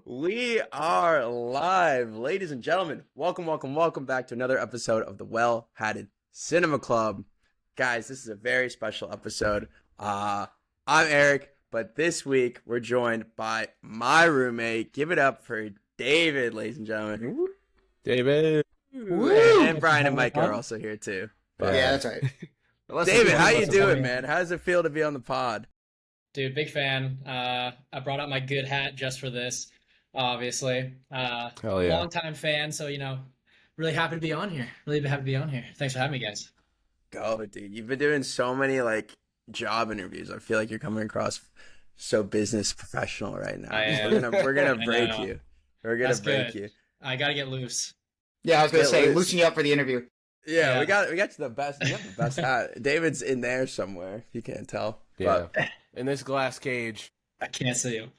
We are live, ladies and gentlemen. Welcome back to another episode of the Well Hatted Cinema Club. Guys, this is a very special episode. I'm Eric, but this week we're joined by my roommate. Give it up for David, ladies and gentlemen. David. And Brian and Mike are also here too. But, yeah, that's right. David, how you doing, man? How does it feel to be on the pod? Dude, big fan. I brought out my good hat just for this, obviously. Hell yeah. Longtime fan, so, really happy to be on here. Thanks for having me, guys. Go, dude. You've been doing so many, job interviews. I feel like you're coming across so business professional right now. I am. We're gonna break you. We're gonna That's break good. you. I gotta get loose. Yeah, I was gonna Get say, loose. loosen you up for the interview. Yeah, we got you the best. You have the best hat. David's in there somewhere. You can't tell. Yeah. But In this glass cage. I can't see you.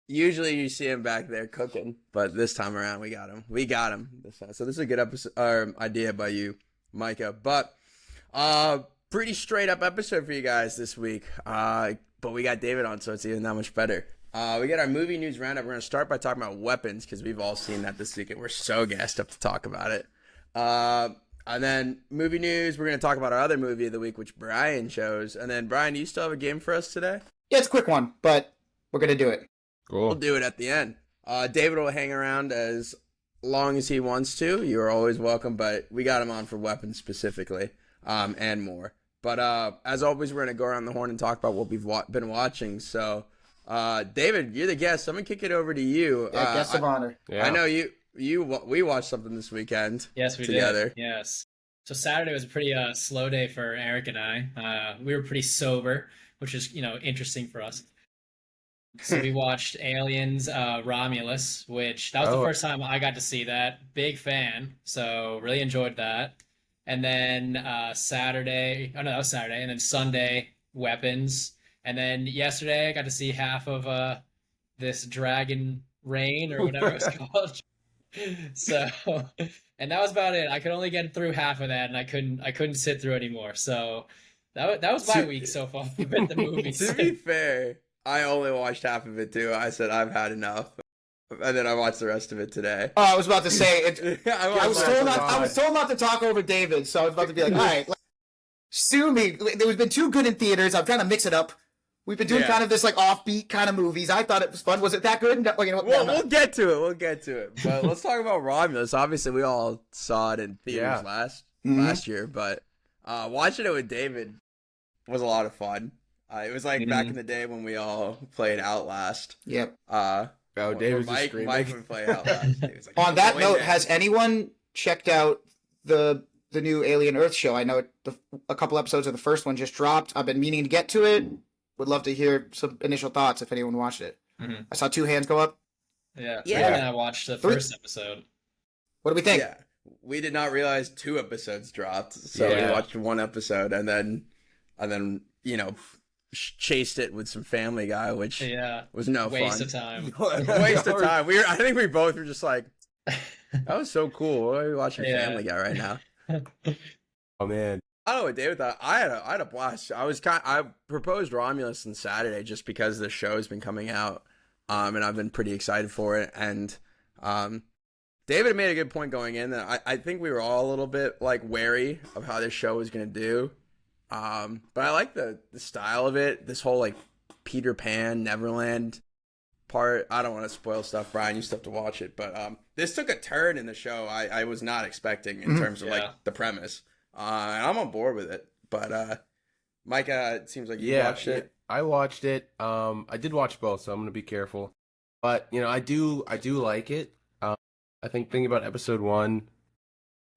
usually you see him back there cooking, but this time around we got him. We got him this time. So this is a good episode idea by you, Micah. But pretty straight up episode for you guys this week. But we got David on, so it's even that much better. We got our movie news roundup. We're gonna start by talking about Weapons because we've all seen that this week, and we're so gassed up to talk about it. And then movie news, we're gonna talk about our other movie of the week, which Brian chose. And then Brian, do you still have a game for us today? Yeah, it's a quick one, but we're gonna do it. We'll Cool. do it at the end. David will hang around as long as he wants to. You are always welcome, but we got him on for Weapons specifically, and more. But as always, we're gonna go around the horn and talk about what we've been watching. So, David, you're the guest. I'm gonna kick it over to you. Yeah, guest of honor. Yeah. I know we watched something this weekend. Yes, we Together. did. Yes. So Saturday was a pretty slow day for Eric and I. We were pretty sober, which is, interesting for us. So we watched Aliens, Romulus, which that was the Oh. first time I got to see that. Big fan, so really enjoyed that. And then that was Saturday, and then Sunday, Weapons. And then yesterday I got to see half of this Dragon Rain or whatever it's called. So, and that was about it. I could only get through half of that, and I couldn't sit through anymore. So that was my week so far with the movies. To be fair, I only watched half of it too. I said I've had enough, and then I watched the rest of it today. Oh, I was about to say it. I I was watched told the not. rest I of was it. told not to talk over David, so I was about to be like, all right, sue me. There's been two good in theaters. I'm trying to mix it up. We've been doing Yeah. kind of this offbeat kind of movies. I thought it was fun. Was it that good? No, We'll get to it. We'll get to it. But let's talk about Romulus. Obviously, we all saw it in theaters Yeah. Mhm. last year, but watching it with David was a lot of fun. It was like back in the day when we all played Outlast. Yep. Oh, Or David's just Mike screaming. would play Outlast. He was like, On that "Go in note, there." has anyone checked out the new Alien Earth show? I know a couple episodes of the first one just dropped. I've been meaning to get to it. Would love to hear some initial thoughts if anyone watched it. Mhm. I saw two hands go up. Yeah, Yeah. Eric and I watched the first episode. What do we think? Yeah, we did not realize 2 episodes dropped, so we Yeah. watched 1 episode and then chased it with some Family Guy, which Yeah, was no waste fun. of time. Waste of time. I think we both were just like, that was so cool. Why are we watching Yeah. Family Guy right now? Oh, man. I don't know what David thought. I had a blast. I proposed Romulus on Saturday just because the show's been coming out, and I've been pretty excited for it. And David made a good point going in that I think we were all a little bit wary of how this show was gonna do. But I like the style of it. This whole Peter Pan Neverland part. I don't want to spoil stuff, Brian. You still have to watch it. But this took a turn in the show I was not expecting in terms of Yeah. the premise. And I'm on board with it. But Micah, it seems like you Yeah, watched it. I watched it. I did watch both, so I'm gonna be careful. But I do like it. I think thinking about episode 1,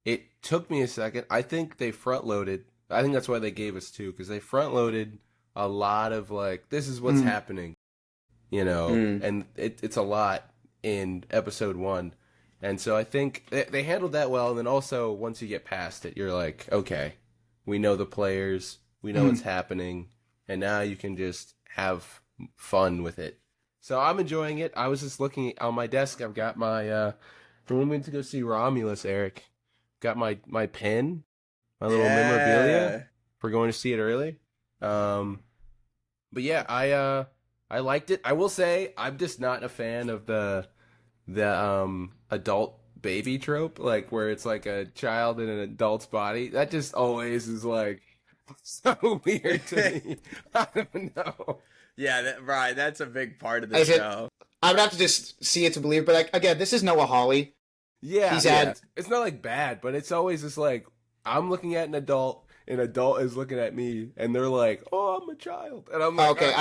it took me a second. I think they front loaded. I think that's why they gave us 2, because they front loaded a lot of this is what's happening, and it's a lot in episode 1. And so I think they handled that well. And then also, once you get past it, you're like, okay, we know the players, we know what's happening, and now you can just have fun with it. So I'm enjoying it. I was just looking on my desk. I've got my, from when we went to go see Romulus, Eric, got my pen, my little memorabilia for going to see it early. But yeah, I liked it. I will say I'm just not a fan of the adult baby trope, like where it's like a child in an adult's body. That just always is like so weird to me. I don't know. Yeah, right. That's a big part of the Is it- show. I would have to just see it to believe. But like, again, this is Noah Hawley. Yeah, He's yeah. had- It's not like bad, but it's always just like I'm looking at an adult is looking at me, and they're like, "Oh, I'm a child," and I'm like, Okay,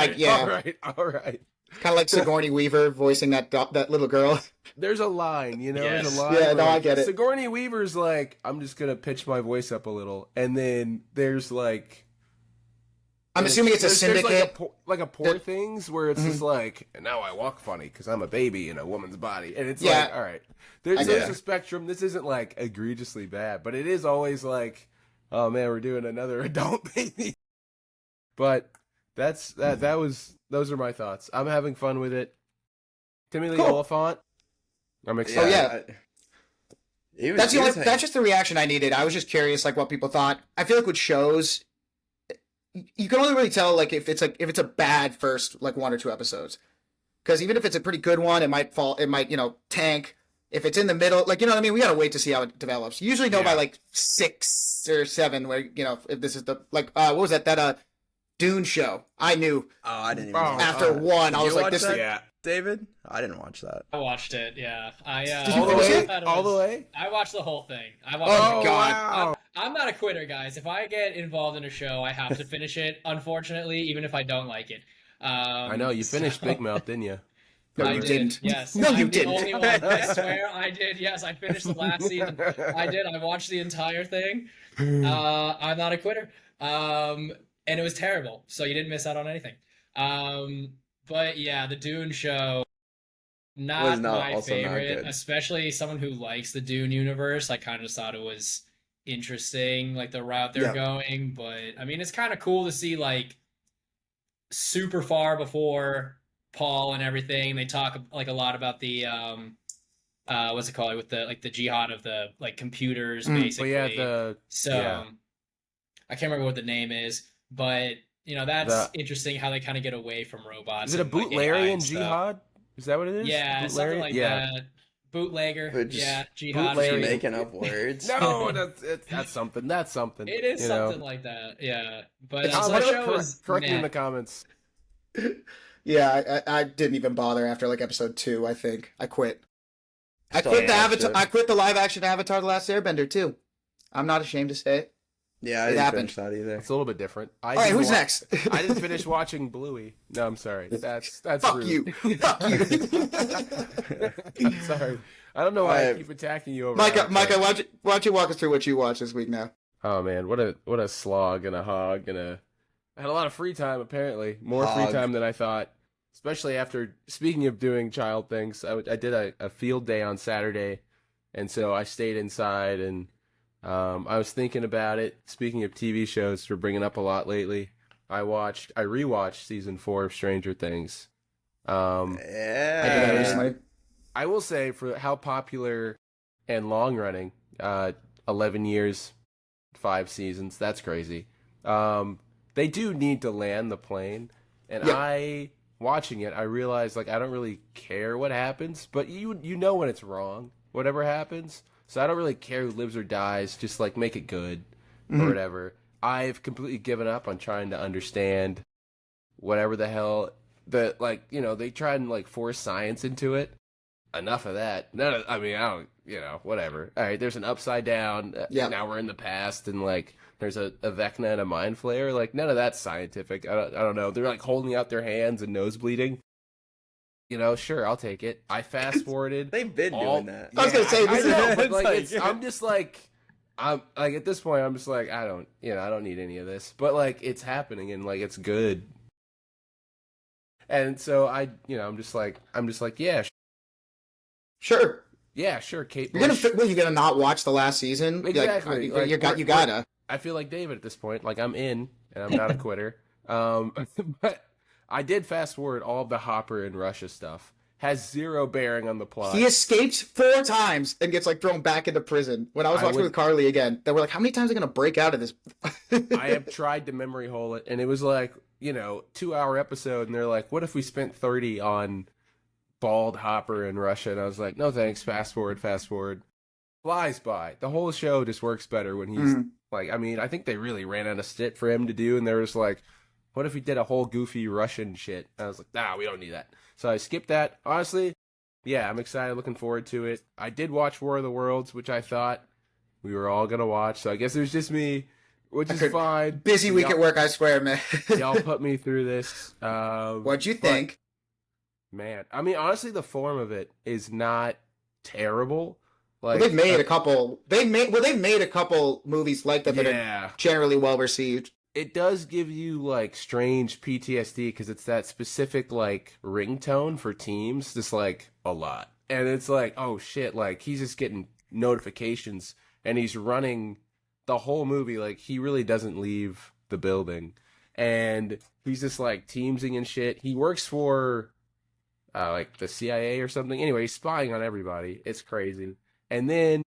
all right. Kind of like Sigourney Weaver voicing that little girl. There's a line, you know. There's Yes. a line. Yeah, where, no, I like, get it. Sigourney Weaver's like, I'm just gonna pitch my voice up a little, and then there's like, I'm assuming it's a there's syndicate. like a poor There- things where it's just like, and now I walk funny because I'm a baby in a woman's body, and it's Yeah. like, all right, there's I get a it. spectrum. This isn't like egregiously bad, but it is always like, oh man, we're doing another adult baby. But those are my thoughts. I'm having fun with it. Timmy Lee Cool. Oliphant. I'm excited. yeah. That's just the reaction I needed. I was just curious, like what people thought. I feel like with shows, you can only really tell like if it's a bad first like 1 or 2 episodes, because even if it's a pretty good one, it might tank. If it's in the middle, like, you know what I mean, we gotta wait to see how it develops. You usually know by like 6 or 7 where, you know, if this is the like what was that Dune show. I knew Oh, I didn't even. Oh, watch after that. one, Did I was you like, watch this that, is Yeah. David? I didn't watch that. I watched it. Yeah, Did you All the finish way? it? All the way? I watched the whole thing. I watched. Oh, God. Wow. I'm not a quitter, guys. If I get involved in a show, I have to finish it. Unfortunately, even if I don't like it. I know you finished so- Big Mouth, didn't you? No, I you did, didn't. Yes. No, you I'm didn't. The only one. I swear, I did. Yes, I finished the last season. I did. I watched the entire thing. I'm not a quitter. And it was terrible. So you didn't miss out on anything. But yeah, the Dune show, Was not not- my also not favorite, good. especially someone who likes the Dune universe. I kind of just thought it was interesting, like the route they're Yeah. going. But I mean, it's kind of cool to see like super far before Paul and everything. They talk like a lot about the what's it called, with the like the jihad of the like computers, Mm. But basically. yeah, So yeah. I can't remember what the name is, but you know that's interesting how they kind of get away from robots. is it a and, like, AI Bootlarian and stuff. jihad? Is that what it is? Yeah, something Bootlarian? like Yeah. that. Bootlegger. But just Yeah, jihad. bootleg- Just making up words. No, that's something. That's something. It is you know? something like that. Yeah, but It's- so What the about- show was correct me in meh. the comments. Yeah, I didn't even bother after like episode 2. I think I quit. I Still quit the watched Avatar. it. I quit the live action Avatar: The Last Airbender too. I'm not ashamed to say it. Yeah, I It didn't happened. finish that either. It's a little bit different. All right, who's next? I didn't finish watching Bluey. No, I'm sorry. That's Fuck rude. you. Fuck you. I'm sorry. I don't know why I Alright. keep attacking you over. Micah, Avatar. why don't you walk us through what you watched this week now? Oh man, what a slog and a hog and a. I had a lot of free time apparently, more free Hog. time than I thought. Especially after speaking of doing child things, I did a field day on Saturday, and so I stayed inside and I was thinking about it. Speaking of TV shows, we're bringing up a lot lately. I rewatched season 4 of Stranger Things. I did that Yeah. recently. I will say for how popular and long running, 11 years, 5 seasons, that's crazy. They do need to land the plane, and Yeah. watching it, I realized like I don't really care what happens, but you know when it's wrong, whatever happens. So I don't really care who lives or dies, just like make it good or whatever. I've completely given up on trying to understand whatever the hell that, like, you know, they tried and like force science into it. Enough of that. I don't, you know, whatever. All right, there's an upside down. Yeah. Now we're in the past, and like there's a Vecna and a mind flayer. Like none of that's scientific. I don't know. They're like holding out their hands and nose bleeding. You know, sure, I'll take it. I fast forwarded. They've been all- doing that. I was gonna say, I this know, is- but like, It's I'm just like, I'm like at this point, I'm just like, I don't need any of this. But like, it's happening and like it's good. And so I'm just like, yeah, Sure. yeah, sure, Kate You're Bush. gonna you're gonna not watch the last season? Exactly. Like, you Like, you gotta. I feel like David at this point. Like I'm in, and I'm not a quitter. But I did fast forward all of the Hopper and Russia stuff. Has zero bearing on the plot. He escapes 4 times and gets like thrown back into prison. When I was I watching would- with Carly again, they were like, "How many times are they gonna break out of this?" I have tried to memory hole it, and it was like 2-hour episode, and they're like, what if we spent 30 on bald Hopper in Russia? And I was like, no thanks, fast forward. Flies by. The whole show just works better when he's like, I mean, I think they really ran out of shit for him to do, and they were just like, what if we did a whole goofy Russian shit? And I was like, nah, we don't need that. So I skipped that. Honestly, yeah, I'm excited, looking forward to it. I did watch War of the Worlds, which I thought we were all going to watch, so I guess it was just me, which is fine. Busy week at work, I swear, man. Y'all put me through this. What'd you think? Man, I mean, honestly, the form of it is not terrible. Like, they've made a couple. They've made a couple movies like that that are generally well received. It does give you like strange PTSD because it's that specific like ringtone for teams, just like a lot, and it's like, oh shit, like he's just getting notifications and he's running the whole movie like he really doesn't leave the building, and he's just like teamsing and shit. He works for like the CIA or something. Anyway, he's spying on everybody. It's crazy. And then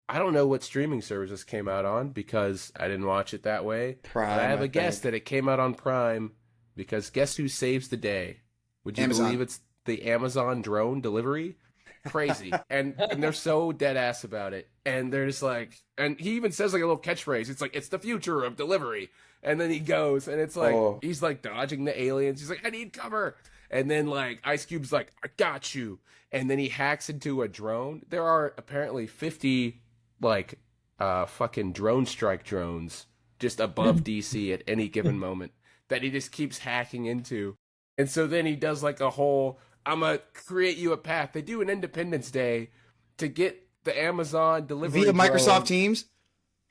I don't know what streaming services came out on because I didn't watch it that way. Prime, but I have a guess that it came out on Prime because guess who saves the day? Would you believe it's the Amazon drone delivery? Crazy. and they're so dead ass about it. And they're just like, and he even says like a little catchphrase. It's like, it's the future of delivery. And then he goes and it's like, he's like dodging the aliens. He's like, I need cover. And then like Ice Cube's like, I got you. And then he hacks into a drone. There are apparently 50 like fucking drone strike drones just above DC at any given moment that he just keeps hacking into. And so then he does like a whole, I'm gonna create you a path. They do an Independence Day to get the Amazon delivery via drone. Microsoft Teams.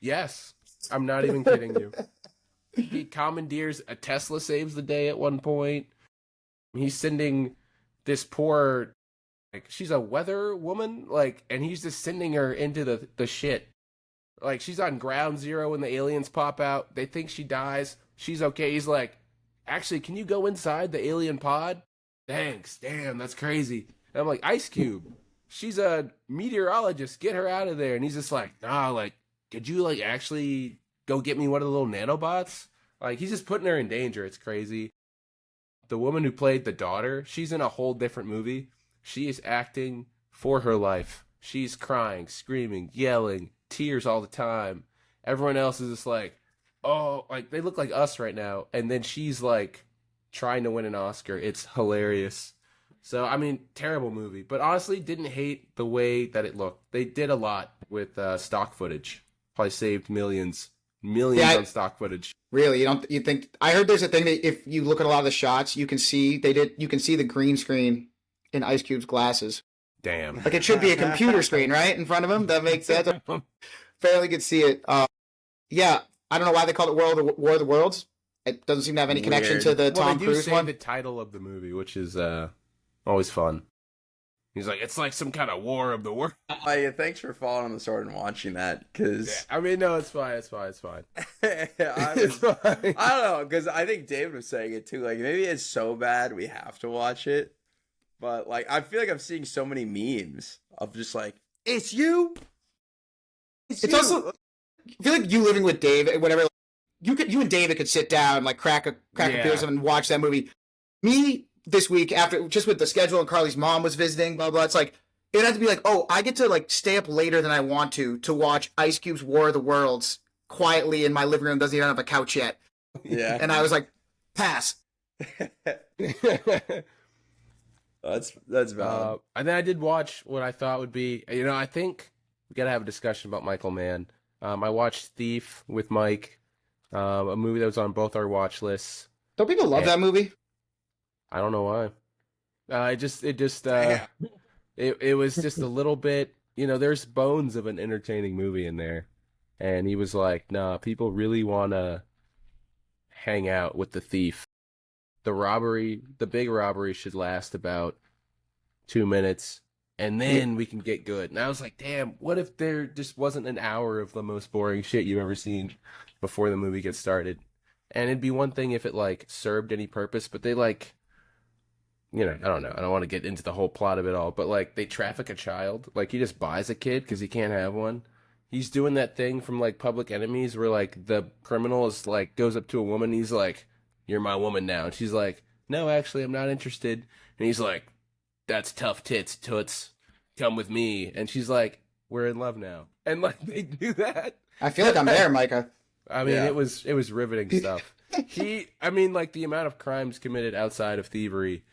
Yes, I'm not even kidding you. He commandeers a Tesla saves the day at one point. He's sending this poor, like, she's a weather woman, like, and he's just sending her into the shit. Like, she's on ground zero when the aliens pop out. They think she dies. She's okay. He's like, actually, can you go inside the alien pod? Thanks. Damn, that's crazy. And I'm like, Ice Cube, she's a meteorologist. Get her out of there. And he's just like, nah, like, could you, like, actually go get me one of the little nanobots? Like, he's just putting her in danger. It's crazy. The woman who played the daughter, she's in a whole different movie. She is acting for her life. She's crying, screaming, yelling, tears all the time. Everyone else is just like, oh, like, they look like us right now. And then she's, like, trying to win an Oscar. It's hilarious. So, I mean, terrible movie. But honestly, didn't hate the way that it looked. They did a lot with stock footage. Probably saved millions on stock footage. Really, you think? I heard there's a thing that if you look at a lot of the shots, you can see the green screen in Ice Cube's glasses. Damn. Like it should be a computer screen, right, in front of him. That makes sense. Fairly could see it. Yeah, I don't know why they called it War of the Worlds. It doesn't seem to have any connection to the Tom Cruise one. The title of the movie, which is always fun. He's like, it's like some kind of war of the world. Thanks for following on the sword and watching that, because... Yeah, I mean, no, it's fine. It's fine. It's fine. I don't know, because I think David was saying it too. Like, maybe it's so bad we have to watch it. But, like, I feel like I'm seeing so many memes of just like, it's you! It's you. Also... I feel like you living with Dave, whatever... You and David could sit down, like, crack a beer and watch that movie. Me... This week, after just with the schedule and Carly's mom was visiting, blah blah. It's like it'd have to be like, oh, I get to like stay up later than I want to watch Ice Cube's War of the Worlds quietly in my living room. Doesn't even have a couch yet. Yeah, and I was like, pass. That's valid. And then I did watch what I thought would be, I think we gotta have a discussion about Michael Mann. I watched Thief with Mike, a movie that was on both our watch lists. Don't people love that movie? I don't know why. It was just a little bit, there's bones of an entertaining movie in there. And he was like, nah, people really want to hang out with the thief. The big robbery should last about 2 minutes and then we can get good. And I was like, damn, what if there just wasn't an hour of the most boring shit you've ever seen before the movie gets started? And it'd be one thing if it like served any purpose, but they like, I don't know. I don't want to get into the whole plot of it all, but like they traffic a child. Like he just buys a kid because he can't have one. He's doing that thing from like Public Enemies where like the criminal is like goes up to a woman. And he's like, you're my woman now. And she's like, no, actually, I'm not interested. And he's like, that's tough tits, toots. Come with me. And she's like, we're in love now. And like they do that. I feel like I'm there, Micah. I mean, it was riveting stuff. Like the amount of crimes committed outside of thievery.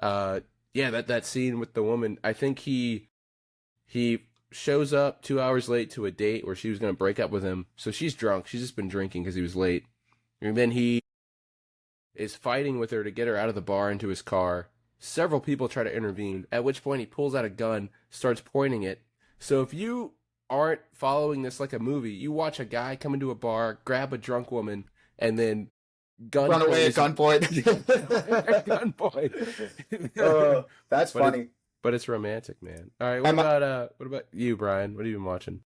That scene with the woman, I think he shows up 2 hours late to a date where she was going to break up with him. So she's drunk. She's just been drinking because he was late. And then he is fighting with her to get her out of the bar into his car. Several people try to intervene, at which point he pulls out a gun, starts pointing it. So if you aren't following this like a movie, you watch a guy come into a bar, grab a drunk woman, and then run away at gunpoint. At gunpoint. That's funny. But it's romantic, man. All right, what about you, Brian? What have you been watching?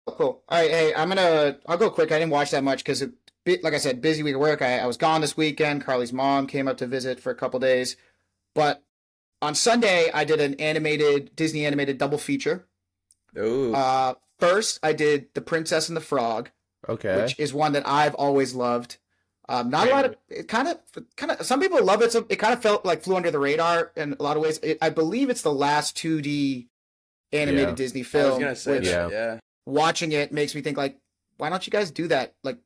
Cool. All right, hey, I'll go quick. I didn't watch that much because, like I said, busy week of work. I was gone this weekend. Carly's mom came up to visit for a couple days. But on Sunday, I did an Disney animated double feature. Ooh. First, I did The Princess and the Frog. Okay. Which is one that I've always loved. Not a lot of it. Kind of. Some people love it. So it kind of felt like flew under the radar in a lot of ways. I believe it's the last 2D animated Disney film. I was gonna say that. Yeah. Watching it makes me think like, why don't you guys do that? Like,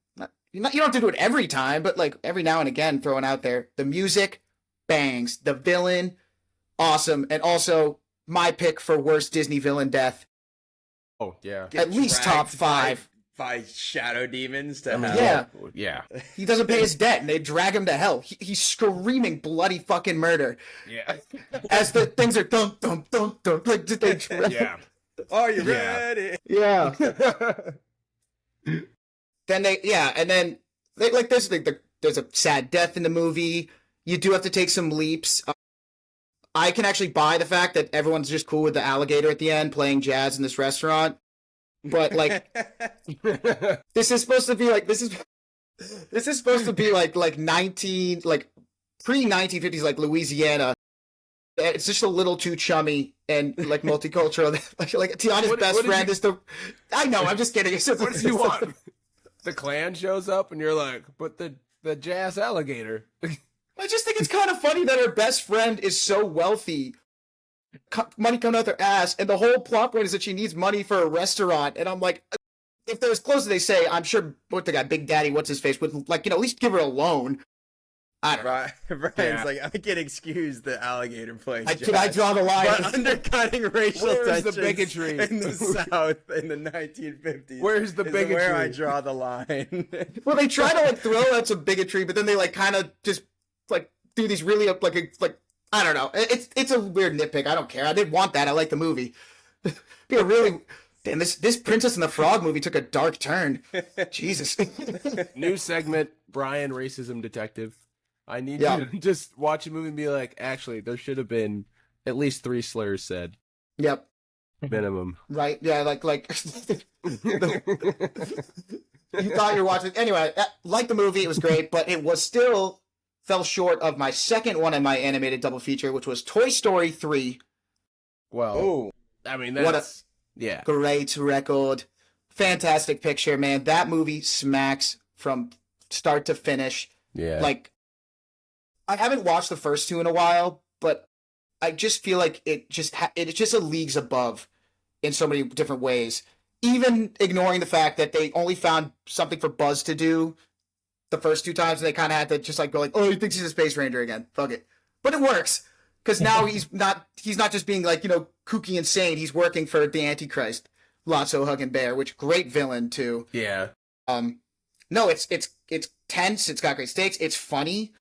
you don't have to do it every time, but like every now and again, throwing out there the music, bangs. The villain, awesome, and also my pick for worst Disney villain death. Oh yeah, at least top 5. By shadow demons to hell. Yeah. Yeah. He doesn't pay his debt, and they drag him to hell. He's screaming bloody fucking murder. Yeah. As the things are thump, thump, thump, thump. Like, they drag. Yeah. Are you ready? Yeah. And then like there's a sad death in the movie. You do have to take some leaps. I can actually buy the fact that everyone's just cool with the alligator at the end playing jazz in this restaurant. But like, this is supposed to be like pre-1950s like Louisiana. It's just a little too chummy and like multicultural. like Tiana's best friend is the. I know. I'm just kidding. What do you want? The Klan shows up and you're like, but the jazz alligator. I just think it's kind of funny that her best friend is so wealthy. Money coming out their ass, and the whole plot point is that she needs money for a restaurant. And I'm like, if they're as close as they say, I'm sure what the guy, Big Daddy, what's his face, would like, at least give her a loan. I don't know. Brian's like, I can excuse the alligator playing jazz. Can I draw the line? But undercutting racial Where's tensions the bigotry in the South in the 1950s. Where's the bigotry? Where I draw the line. Well, they try to like throw out some bigotry, but then they like kind of just like do these really like I don't know. It's a weird nitpick. I don't care. I didn't want that. I like the movie. Damn, this Princess and the Frog movie took a dark turn. Jesus. New segment, Brian Racism Detective. I need you to just watch a movie and be like, actually, there should have been at least 3 slurs said. Yep. Minimum. Right. Yeah. Like. You thought you were watching. Anyway, like the movie, it was great, but it was still fell short of my second one in my animated double feature, which was Toy Story 3. Well, I mean, that's great record. Fantastic picture, man. That movie smacks from start to finish. Yeah. Like, I haven't watched the first 2 in a while, but I just feel like it's just a leagues above in so many different ways. Even ignoring the fact that they only found something for Buzz to do the first 2 times, and they kind of had to just like go like, oh, he thinks he's a space ranger again. Fuck it. But it works because now he's not just being like, kooky insane. He's working for the Antichrist, Lotso Hugging Bear, which great villain too. Yeah. No, it's tense. It's got great stakes. It's funny,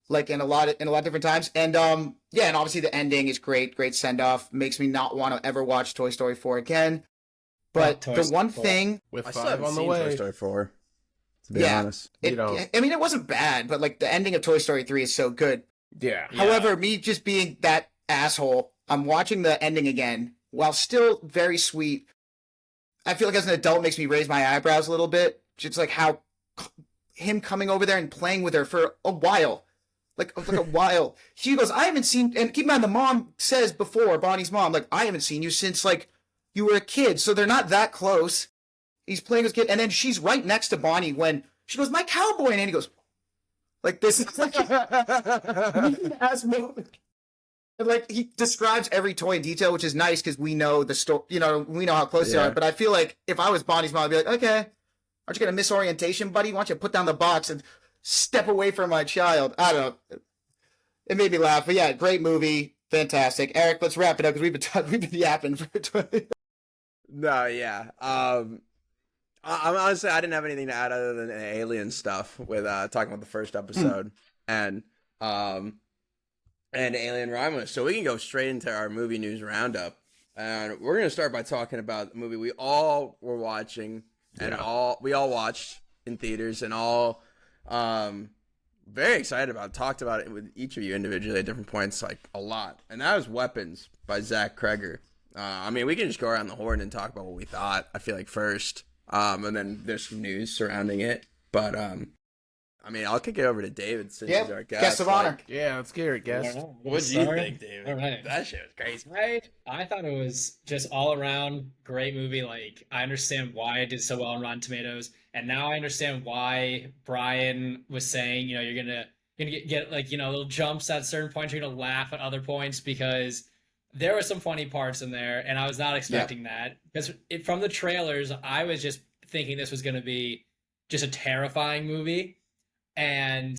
like in a lot of different times. And and obviously the ending is great. Great send off. Makes me not want to ever watch Toy Story 4 again. But the one thing with I 5 on the way. Toy Story 4. To be honest, I mean, it wasn't bad, but like the ending of Toy Story 3 is so good. Yeah. However, me just being that asshole, I'm watching the ending again. While still very sweet, I feel like as an adult makes me raise my eyebrows a little bit. Just like how him coming over there and playing with her for a while. Like a while. She goes, I haven't seen, and keep in mind the mom says before, Bonnie's mom, like, I haven't seen you since like you were a kid. So they're not that close. He's playing with kid, and then she's right next to Bonnie when she goes, my cowboy, and he goes, Like this is like as moment. And like he describes every toy in detail, which is nice because we know the story. You know, we know how close they are. But I feel like if I was Bonnie's mom, I'd be like, okay, aren't you gonna misorientation, buddy? Why don't you put down the box and step away from my child? I don't know. It made me laugh. But yeah, great movie, fantastic. Eric, let's wrap it up because we've been yapping for 20. No, yeah. I'm honestly, I didn't have anything to add other than alien stuff with talking about the first episode and Alien Romulus. So we can go straight into our movie news roundup, and we're gonna start by talking about the movie we all were watching and we all watched in theaters and all very excited about. Talked about it with each of you individually at different points, like a lot, and that was Weapons by Zach Kreger. I mean, we can just go around the horn and talk about what we thought. I feel like first. And then there's some news surrounding it. But, I mean, I'll kick it over to David since he's our guest of honor. Yeah, let's get it, guest. What do you think, David? All right. That shit was crazy. I thought it was just all around great movie. Like, I understand why it did so well on Rotten Tomatoes. And now I understand why Brian was saying, you know, you're gonna get like, you know, little jumps at certain points. You're going to laugh at other points because there were some funny parts in there, and I was not expecting that. Because from the trailers, I was just thinking this was going to be just a terrifying movie. And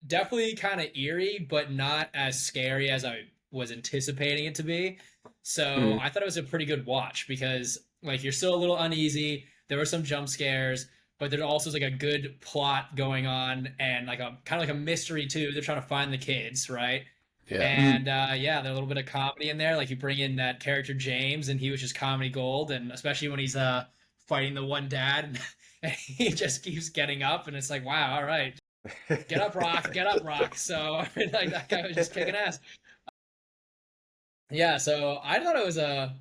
definitely kind of eerie, but not as scary as I was anticipating it to be. So I thought it was a pretty good watch because, like, you're still a little uneasy. There were some jump scares, but there also is, like, a good plot going on and, like, a kind of like a mystery, too. They're trying to find the kids, right? Yeah. And there's a little bit of comedy in there. Like you bring in that character James, and he was just comedy gold. And especially when he's fighting the one dad, and he just keeps getting up, and it's like, wow, all right, get up, Rock, get up, Rock. So like that guy was just kicking ass. Yeah, so I thought it was a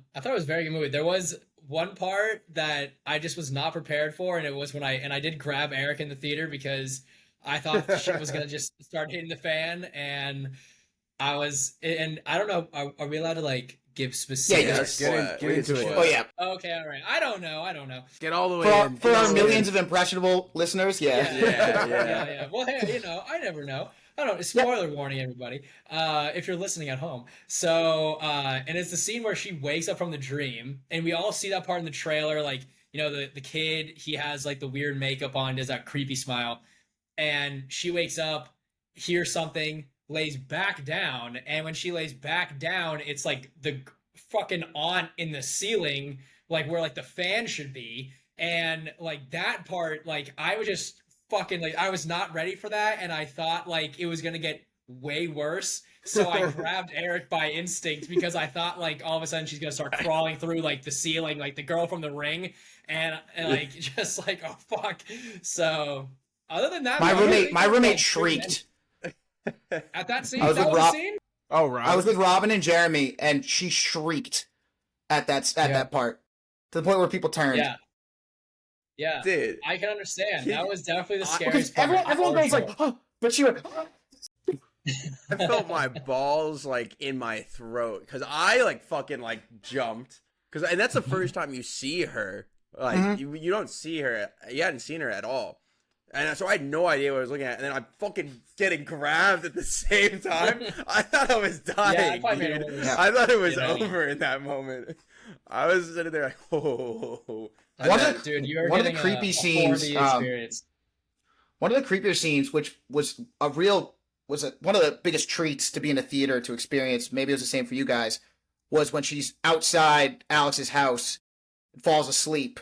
very good movie. There was one part that I just was not prepared for, and it was when I did grab Eric in the theater because I thought shit was gonna just start hitting the fan, and I don't know, are we allowed to like give specifics? Get into it. Oh yeah. Okay, all right. I don't know. Get all the way in. For our millions of impressionable listeners, yeah. Well, hey, you know, I never know. I don't. Spoiler warning, everybody. If you're listening at home. So, and it's the scene where she wakes up from the dream, and we all see that part in the trailer. Like, you know, the kid, he has like the weird makeup on, does that creepy smile, and she wakes up, hears something, lays back down, and when she lays back down, it's like the fucking aunt in the ceiling, like where like the fan should be, and like that part, like I was just fucking like I was not ready for that, and I thought like it was gonna get way worse, so I grabbed Eric by instinct because I thought like all of a sudden she's gonna start crawling through like the ceiling, like the girl from The Ring, and like just like oh fuck. So other than that, my roommate shrieked. At that scene, the scene? Oh, right. I was with Robin and Jeremy, and she shrieked at that part to the point where people turned. Yeah, dude, I can understand. That was definitely the scariest part. Everyone goes like, oh, but she went. I felt my balls like in my throat because I like fucking like jumped and that's the first time you see her. Like you don't see her. You hadn't seen her at all. And so I had no idea what I was looking at, and then I'm fucking getting grabbed at the same time. I thought I was dying, dude. I thought it was over in that moment. I was sitting there like, oh. One of the creepy scenes. One of the creepier scenes, which was one of the biggest treats to be in a theater to experience. Maybe it was the same for you guys. Was when she's outside Alex's house, and falls asleep.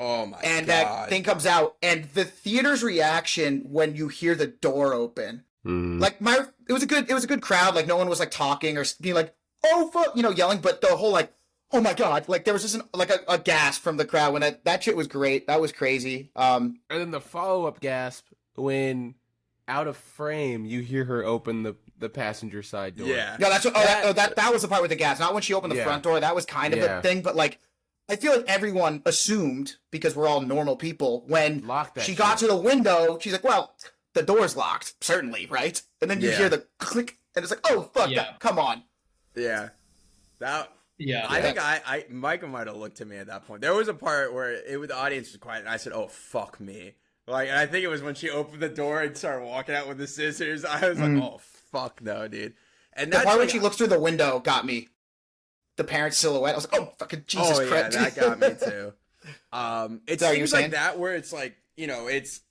Oh my god! And that thing comes out, and the theater's reaction when you hear the door open, like it was a good crowd. Like no one was like talking or being like, "Oh fuck," yelling. But the whole like, "Oh my god!" Like there was just a gasp from the crowd when that shit was great. That was crazy. And then the follow up gasp when out of frame you hear her open the passenger side door. Yeah, that's what, that was the part with the gasp. Not when she opened the front door. That was kind of a thing, but like. I feel like everyone assumed, because we're all normal people, when she got to the window, she's like, well, the door's locked, certainly, right? And then you hear the click, and it's like, oh, fuck, come on. Yeah. I think Micah might have looked at me at that point. There was a part where the audience was quiet, and I said, oh, fuck me. Like, and I think it was when she opened the door and started walking out with the scissors. I was like, oh fuck no, dude. And the that's part when like, she looks through the window got me. The parent silhouette. I was like, oh fucking Jesus Christ. Yeah, that got me too. It Sorry, seems like that where it's like, you know, it's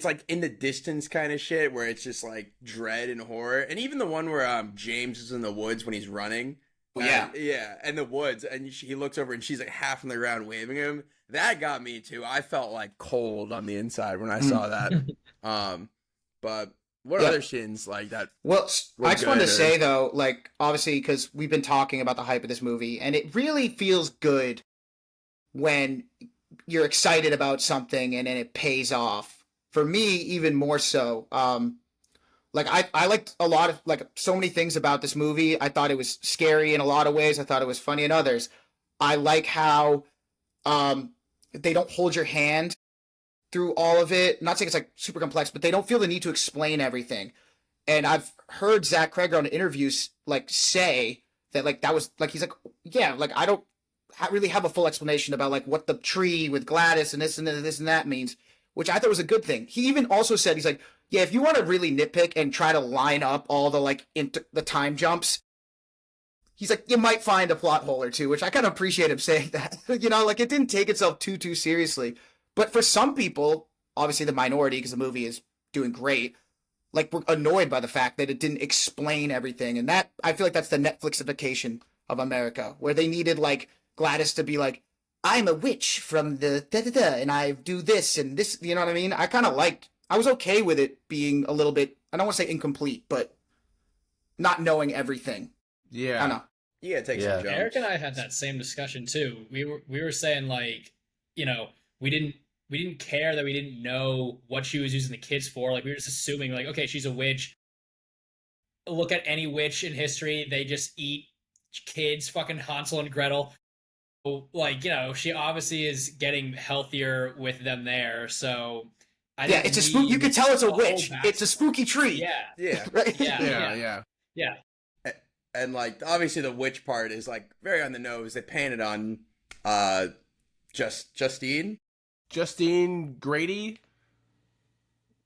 like in the distance kind of shit where it's just like dread and horror. And even the one where James is in the woods when he's running. Yeah, and the woods, and he looks over and she's like half on the ground waving him. That got me too. I felt like cold on the inside when I saw that. But what other scenes like that? Well, I just wanted to say though, like obviously because we've been talking about the hype of this movie, and it really feels good when you're excited about something and then it pays off. For me, even more so. Like I liked a lot of like so many things about this movie. I thought it was scary in a lot of ways. I thought it was funny in others. I like how they don't hold your hand through all of it. I'm not saying it's like super complex, but they don't feel the need to explain everything. And I've heard Zach Cregger on interviews like say that like that was like he's like yeah like I don't really have a full explanation about like what the tree with Gladys and this and this and that means, which I thought was a good thing. He even also said he's like. Yeah, if you want to really nitpick and try to line up all the like the time jumps, he's like you might find a plot hole or two, which I kind of appreciate him saying that. You know, like it didn't take itself too seriously. But for some people, obviously the minority, because the movie is doing great, like we're annoyed by the fact that it didn't explain everything, and that I feel like that's the Netflixification of America, where they needed like Gladys to be like, I'm a witch from the da-da-da, and I do this and this. You know what I mean? I was okay with it being a little bit, I don't want to say incomplete, but not knowing everything. Yeah. I know. You gotta take some jumps. Eric and I had that same discussion too. We were saying like, you know, we didn't care that we didn't know what she was using the kids for. Like we were just assuming like, okay, she's a witch. Look at any witch in history, they just eat kids, fucking Hansel and Gretel. Like, you know, she obviously is getting healthier with them there, so yeah, it's a spook. You can tell it's a witch. It's a spooky tree. Yeah. Right? Yeah. And like obviously the witch part is like very on the nose. They painted on Justine Grady.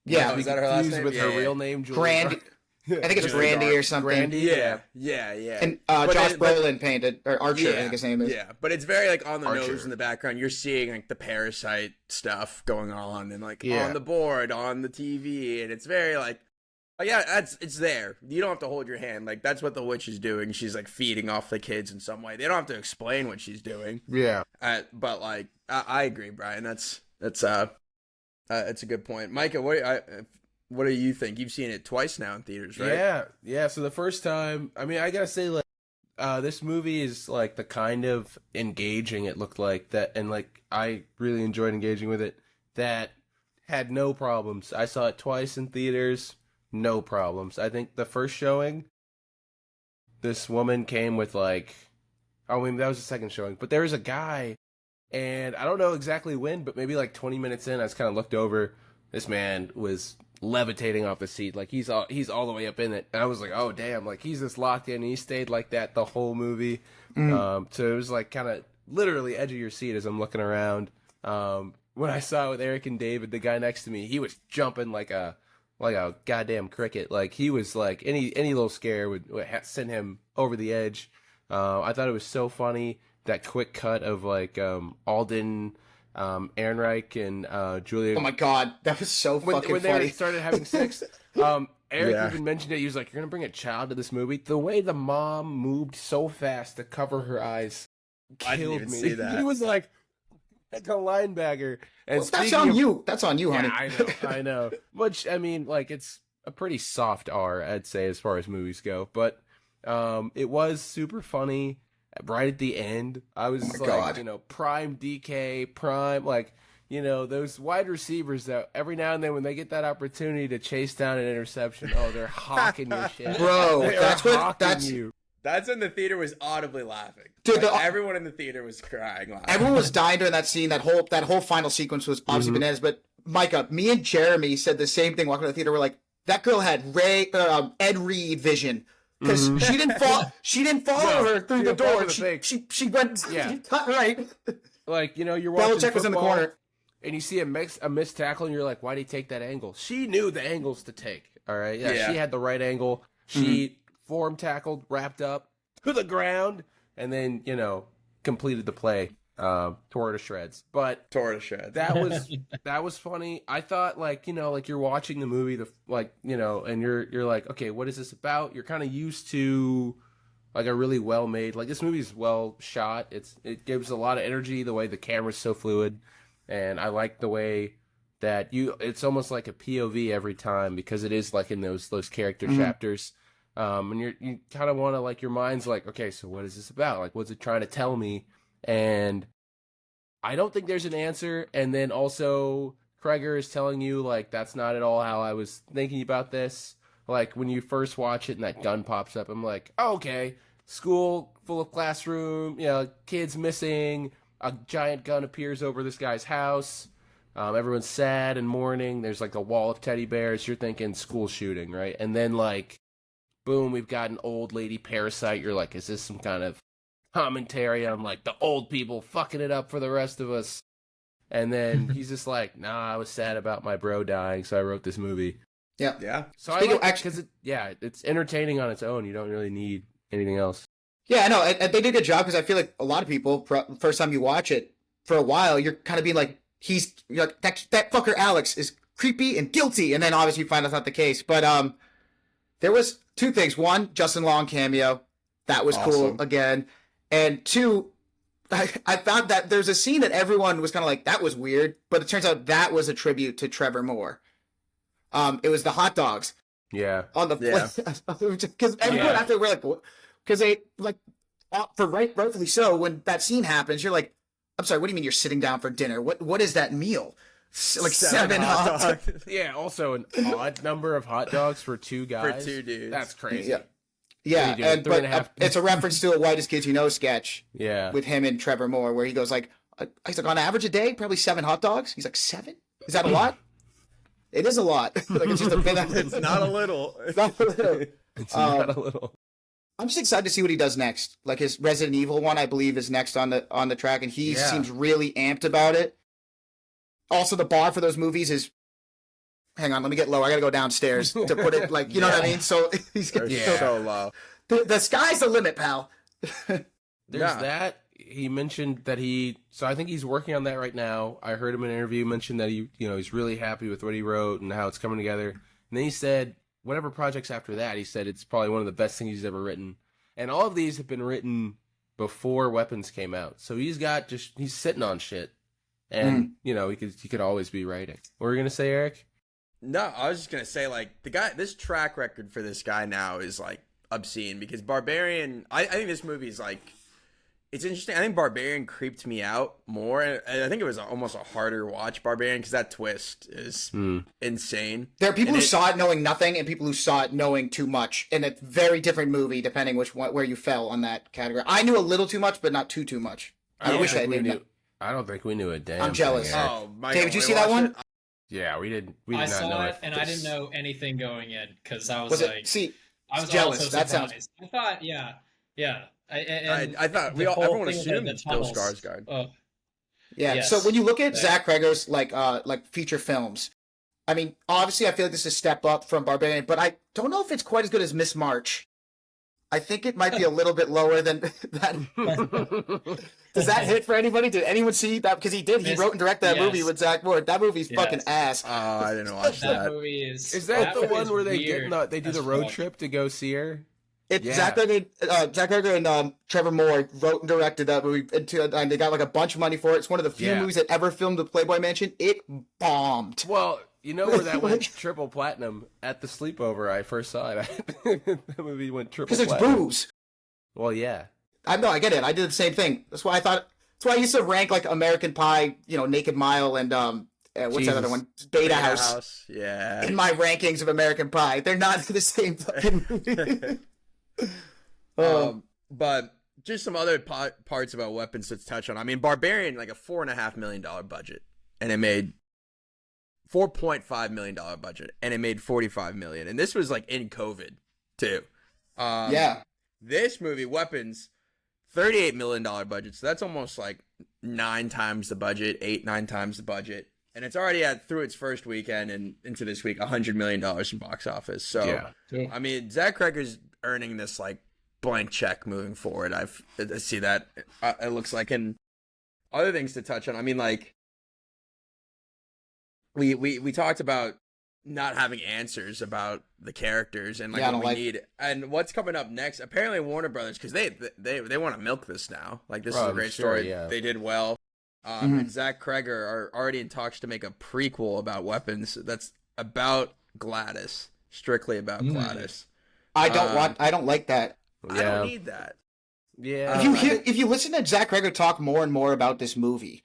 Yeah, is that her last name? With her real name, Julia Brandy. I think it's Brandy or something. Brandy, yeah. And Josh Brolin painted, or Archer, I think his name is. Yeah, but it's very like on the Archer. nose in the background. You're seeing like the parasite stuff going on, and like on the board, on the TV, and it's very like, oh yeah, it's there. You don't have to hold your hand. Like that's what the witch is doing. She's like feeding off the kids in some way. They don't have to explain what she's doing. Yeah. But like I agree, Brian. That's a good point. Micah, what do you think? You've seen it twice now in theaters, right? Yeah. So the first time, I mean, I gotta say, like, this movie is like the kind of engaging it looked like that, and like I really enjoyed engaging with it. That had no problems. I saw it twice in theaters, no problems. I think the first showing, this woman came with like, I mean that was the second showing, but there was a guy, and I don't know exactly when, but maybe like 20 minutes in, I just kind of looked over. This man was levitating off the seat, like he's all the way up in it, and I was like, oh damn, like he's just locked in, and he stayed like that the whole movie. So it was like kind of literally edge of your seat as I'm looking around. When I saw it with Eric and David, the guy next to me, he was jumping like a goddamn cricket. Like he was like any little scare would send him over the edge. I thought it was so funny, that quick cut of like Alden Ehrenreich and Julia. Oh my god, that was so fucking when funny. They started having sex. Eric even mentioned it. He was like, "You're gonna bring a child to this movie." The way the mom moved so fast to cover her eyes I didn't killed even me. see that. He was like a linebacker. And Well, that's on you. That's on you, honey. I know. Which I mean, like, it's a pretty soft R, I'd say, as far as movies go. But it was super funny. Right at the end, I was like, God. you know, prime DK, prime, like, you know, those wide receivers that every now and then when they get that opportunity to chase down an interception, oh, they're hawking your shit. Bro, You. That's when the theater was audibly laughing. Dude, Like, everyone in the theater was crying laughing. Everyone was dying during that scene. That whole final sequence was obviously bananas. But Micah, me and Jeremy said the same thing walking to the theater. We're like, that girl had Ed Reed vision, because she didn't fall. She didn't follow her through the door. She went. Yeah. Right. Like, you know, you're watching Belichick was in the corner. and you see a missed tackle, and you're like, why'd he take that angle? She knew the angles to take. All right, yeah. She had the right angle. She form tackled, wrapped up to the ground, and then completed the play. Tore it to shreds. But tore it to shreds. That was funny. I thought like you're watching the movie, and you're like, okay, what is this about? You're kind of used to like a really well made, like this movie's well shot. It gives a lot of energy, the way the camera's so fluid, and I like the way that it's almost like a POV every time, because it is like in those character chapters. And you kind of want to, like, your mind's like, okay, so what is this about? Like, what's it trying to tell me? And I don't think there's an answer. And then also Kreger is telling you, like, that's not at all how I was thinking about this. Like, when you first watch it and that gun pops up, I'm like, oh, okay, school full of classroom, kids missing, a giant gun appears over this guy's house. Everyone's sad and mourning. There's like a wall of teddy bears. You're thinking school shooting, right? And then like, boom, we've got an old lady parasite. You're like, is this some kind of commentary on like the old people fucking it up for the rest of us? And then he's just like, nah, I was sad about my bro dying, so I wrote this movie. Yeah. Yeah. So I like it because it's entertaining on its own. You don't really need anything else. Yeah, I know. And they did a good job, because I feel like a lot of people, first time you watch it, for a while, you're kind of being like, you're like, that fucker Alex is creepy and guilty. And then obviously you find out that's not the case. But there was two things. One, Justin Long cameo. That was cool again. And two, I found that there's a scene that everyone was kind of like, that was weird. But it turns out that was a tribute to Trevor Moore. It was the hot dogs. Yeah. On the because everyone after we're like, because they like, rightfully so, when that scene happens, you're like, I'm sorry, what do you mean you're sitting down for dinner? What is that meal? Like seven hot dogs. Yeah, also an odd number of hot dogs for two guys. For two dudes. That's crazy. Yeah, but it's a reference to a Whitest Kids You Know sketch. Yeah. With him and Trevor Moore, where he goes like, he's like, on average a day, probably 7 hot dogs. He's like, 7? Is that a lot? It is a lot. Like, it's just a bit. It's not a little. It's not a little. It's not a little. I'm just excited to see what he does next. Like his Resident Evil one, I believe, is next on the track, and he seems really amped about it. Also, the bar for those movies is. Hang on, let me get low. I gotta go downstairs to put it like, you know what I mean. So he's so low. The sky's the limit, pal. There's that. He mentioned that so I think he's working on that right now. I heard him in an interview mention that he's really happy with what he wrote and how it's coming together. And then he said, whatever projects after that, he said it's probably one of the best things he's ever written. And all of these have been written before Weapons came out. So he's sitting on shit. And, he could always be writing. What were you going to say, Eric? No, I was just going to say, like, this track record for this guy now is, like, obscene. Because Barbarian, I think this movie is, like, it's interesting. I think Barbarian creeped me out more. And I think it was almost a harder watch, Barbarian, because that twist is insane. There are people who saw it knowing nothing and people who saw it knowing too much. And it's a very different movie depending where you fell on that category. I knew a little too much, but not too much. I wish I knew. I don't think we knew a damn I'm jealous. thing, Oh, my David, did you see that one? Yeah, we did. I not saw know it, and I didn't know anything going in, because I was like, I was jealous. Also That surprised. sounds. I thought, yeah. I thought the whole everyone thing assumed with the Bill tunnels. Skarsgård. Yeah. Yes. So when you look at Zach Kreger's like feature films, I mean, obviously, I feel like this is a step up from Barbarian, but I don't know if it's quite as good as Miss March. I think it might be a little bit lower than that. Does that hit for anybody? Did anyone see that? Because he did. He wrote and directed that movie with Zach Moore. That movie's fucking ass. Oh, I didn't watch that. that. Movie is. Is that the one where they do That's the road trip to go see her? Zach Kreger and Trevor Moore wrote and directed that movie, and they got like a bunch of money for it. It's one of the few movies that ever filmed the Playboy Mansion. It bombed. Well, you know where that went triple platinum? At the sleepover I first saw it. That movie went triple platinum. Because it's boobs. Well, yeah. I get it. I did the same thing. That's why I used to rank like American Pie, Naked Mile, and what's that other one? Beta House. Yeah. In my rankings of American Pie, they're not the same fucking movie. But just some other parts about Weapons to touch on. I mean, Barbarian, like a $4.5 million budget, and it made $4.5 million budget, and it made $45 million. And this was like in COVID too. This movie, Weapons, $38 million budget. So that's almost like 9 times the budget, 8-9 times the budget. and it's already through its first weekend and into this week $100 million in box office. So I mean, Zach Cregger's earning this like blank check moving forward. I see that it looks like. And other things to touch on. I mean, like we talked about not having answers about the characters and like what we need and what's coming up next. Apparently Warner Brothers, because they want to milk this now. Like this is a great story. Yeah. They did well. And Zach Cregger are already in talks to make a prequel about weapons that's about Gladys, strictly about Gladys. I don't like that. I don't need that. Yeah. If you listen to Zach Cregger talk more and more about this movie,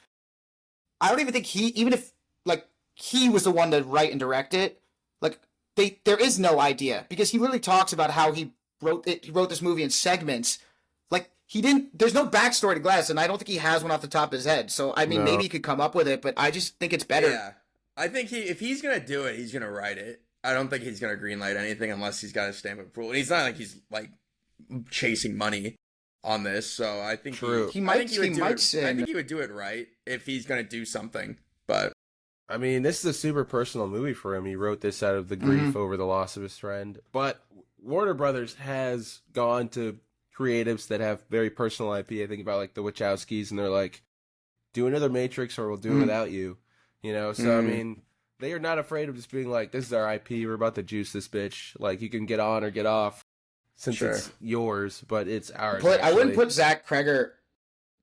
I don't even think even if like he was the one to write and direct it, like there is no idea, because he literally talks about how he wrote this movie in segments. Like there's no backstory to Gladys, and I don't think he has one off the top of his head. So I mean, maybe he could come up with it, but I just think it's better. Yeah, I think if he's gonna do it, he's gonna write it. I don't think he's gonna greenlight anything unless he's got a stamp of approval. And he's not like he's like chasing money on this, so I think he would do it right if he's gonna do something. But I mean, this is a super personal movie for him. He wrote this out of the grief over the loss of his friend. But Warner Brothers has gone to creatives that have very personal IP. I think about like the Wachowskis, and they're like, do another Matrix or we'll do it without you. You know, so I mean, they are not afraid of just being like, this is our IP, we're about to juice this bitch. Like, you can get on or get off since it's yours, but it's ours. But I wouldn't put Zach Cregger,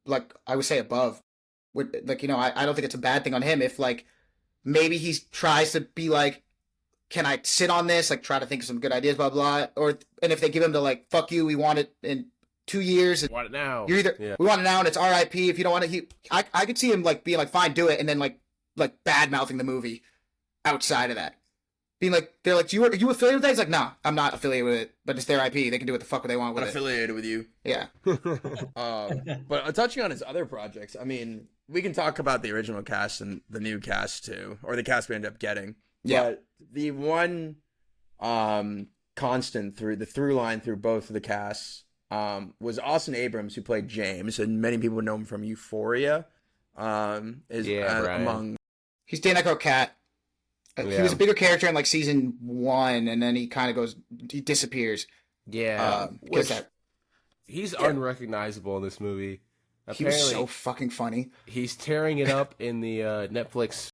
like, I would say above. Like, you know, I don't think it's a bad thing on him if, like, maybe he tries to be like, can I sit on this? Like, try to think of some good ideas, blah, blah. And if they give him the, like, fuck you, we want it in 2 years. We want it now. We want it now, and it's RIP. If you don't want it, I could see him, like, being like, fine, do it, and then, like bad-mouthing the movie outside of that. Being like, they're like, are you affiliated with that? He's like, nah, I'm not affiliated with it, but it's their IP. They can do what the fuck they want with it. Affiliated with you. Yeah. But touching on his other projects, I mean, we can talk about the original cast and the new cast too, or the cast we end up getting. Yeah. But the one constant through line through both of the casts was Austin Abrams, who played James, and many people know him from Euphoria. Among he's Dan Echo Cat. He was a bigger character in like season 1, and then he kind of disappears. Yeah, he's unrecognizable in this movie. Apparently, he was so fucking funny. He's tearing it up in the Netflix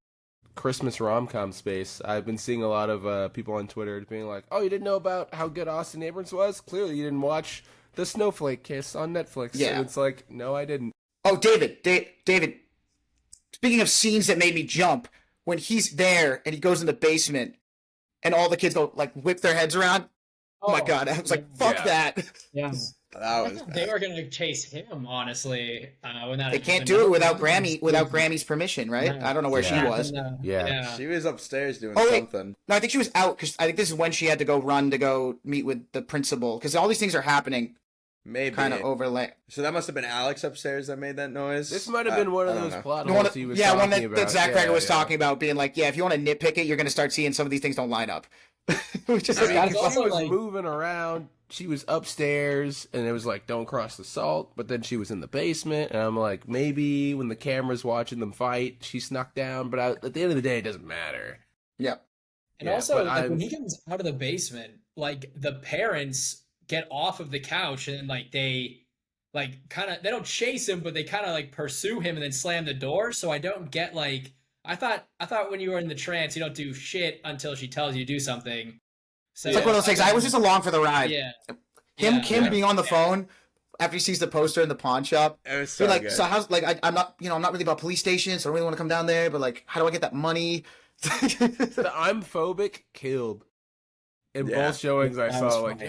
Christmas rom-com space. I've been seeing a lot of people on Twitter being like, "Oh, you didn't know about how good Austin Abrams was? Clearly, you didn't watch The Snowflake Kiss on Netflix." Yeah, and it's like, no, I didn't. Oh, David. Speaking of scenes that made me jump, when he's there and he goes in the basement and all the kids go like whip their heads around. Oh my god! I was like, "Fuck that!" Yeah, that was. They were gonna chase him, honestly. When that they can't do it without Grammy's permission, right? No. I don't know where she was. She was upstairs doing something. No, I think she was out because I think this is when she had to go meet with the principal, because all these things are happening. Maybe kind of overlay. So that must have been Alex upstairs that made that noise. This might have been one of those plot holes he was talking about. Yeah, one that Zach Cregger was talking about, being like, if you want to nitpick it, you're going to start seeing some of these things don't line up. She was moving around. She was upstairs, and it was like, don't cross the salt. But then she was in the basement, and I'm like, maybe when the camera's watching them fight, she snuck down. But at the end of the day, it doesn't matter. Yep. And also, like, when he comes out of the basement, like, the parents get off of the couch, and like they don't chase him, but they kind of like pursue him and then slam the door. So I don't get like, I thought when you were in the trance, you don't do shit until she tells you to do something. So it's like one of those things. I was just along for the ride. Yeah. Kim being on the phone after he sees the poster in the pawn shop. It was so like, good. So how's like I'm not really about police stations, so I don't really want to come down there, but like, how do I get that money? The I'm phobic killed. In both showings I saw, like,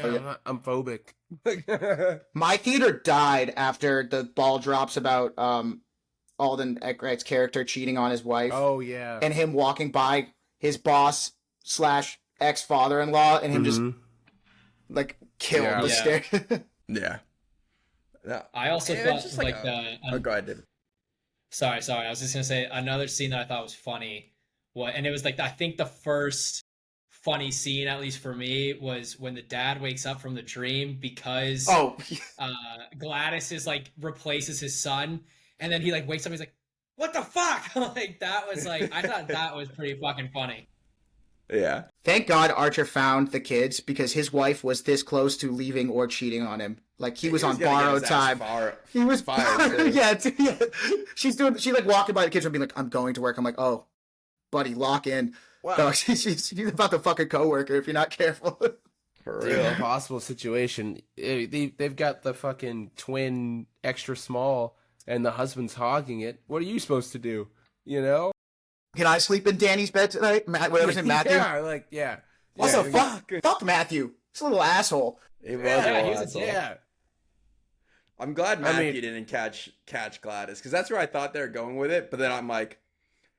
I'm phobic. My theater died after the ball drops about Alden Ehrenreich character cheating on his wife. Oh, yeah. And him walking by his boss / ex-father-in-law, and him just, like, killed the stare. Yeah. I also thought, just like go ahead, David. Sorry. I was just going to say another scene that I thought was funny. And it was, like, I think the first funny scene, at least for me, was when the dad wakes up from the dream because Gladys is like replaces his son, and then he like wakes up, he's like, what the fuck? Like, that was like, I thought that was pretty fucking funny. Yeah. Thank God Archer found the kids because his wife was this close to leaving or cheating on him. Like he was on borrowed time. He was fired. Yeah. She like walking by the kids and being like, "I'm going to work." I'm like, "Oh, buddy, lock in." Wow. No, she's about the fucking coworker if you're not careful. For Dude, real. impossible situation. They've got the fucking twin extra small, and the husband's hogging it. What are you supposed to do? You know? Can I sleep in Danny's bed tonight? Whatever's in Matthew. Yeah. What the fuck? Fuck Matthew. He's a little asshole. He was Yeah. I'm glad Matthew didn't catch Gladys, because that's where I thought they were going with it. But then I'm like,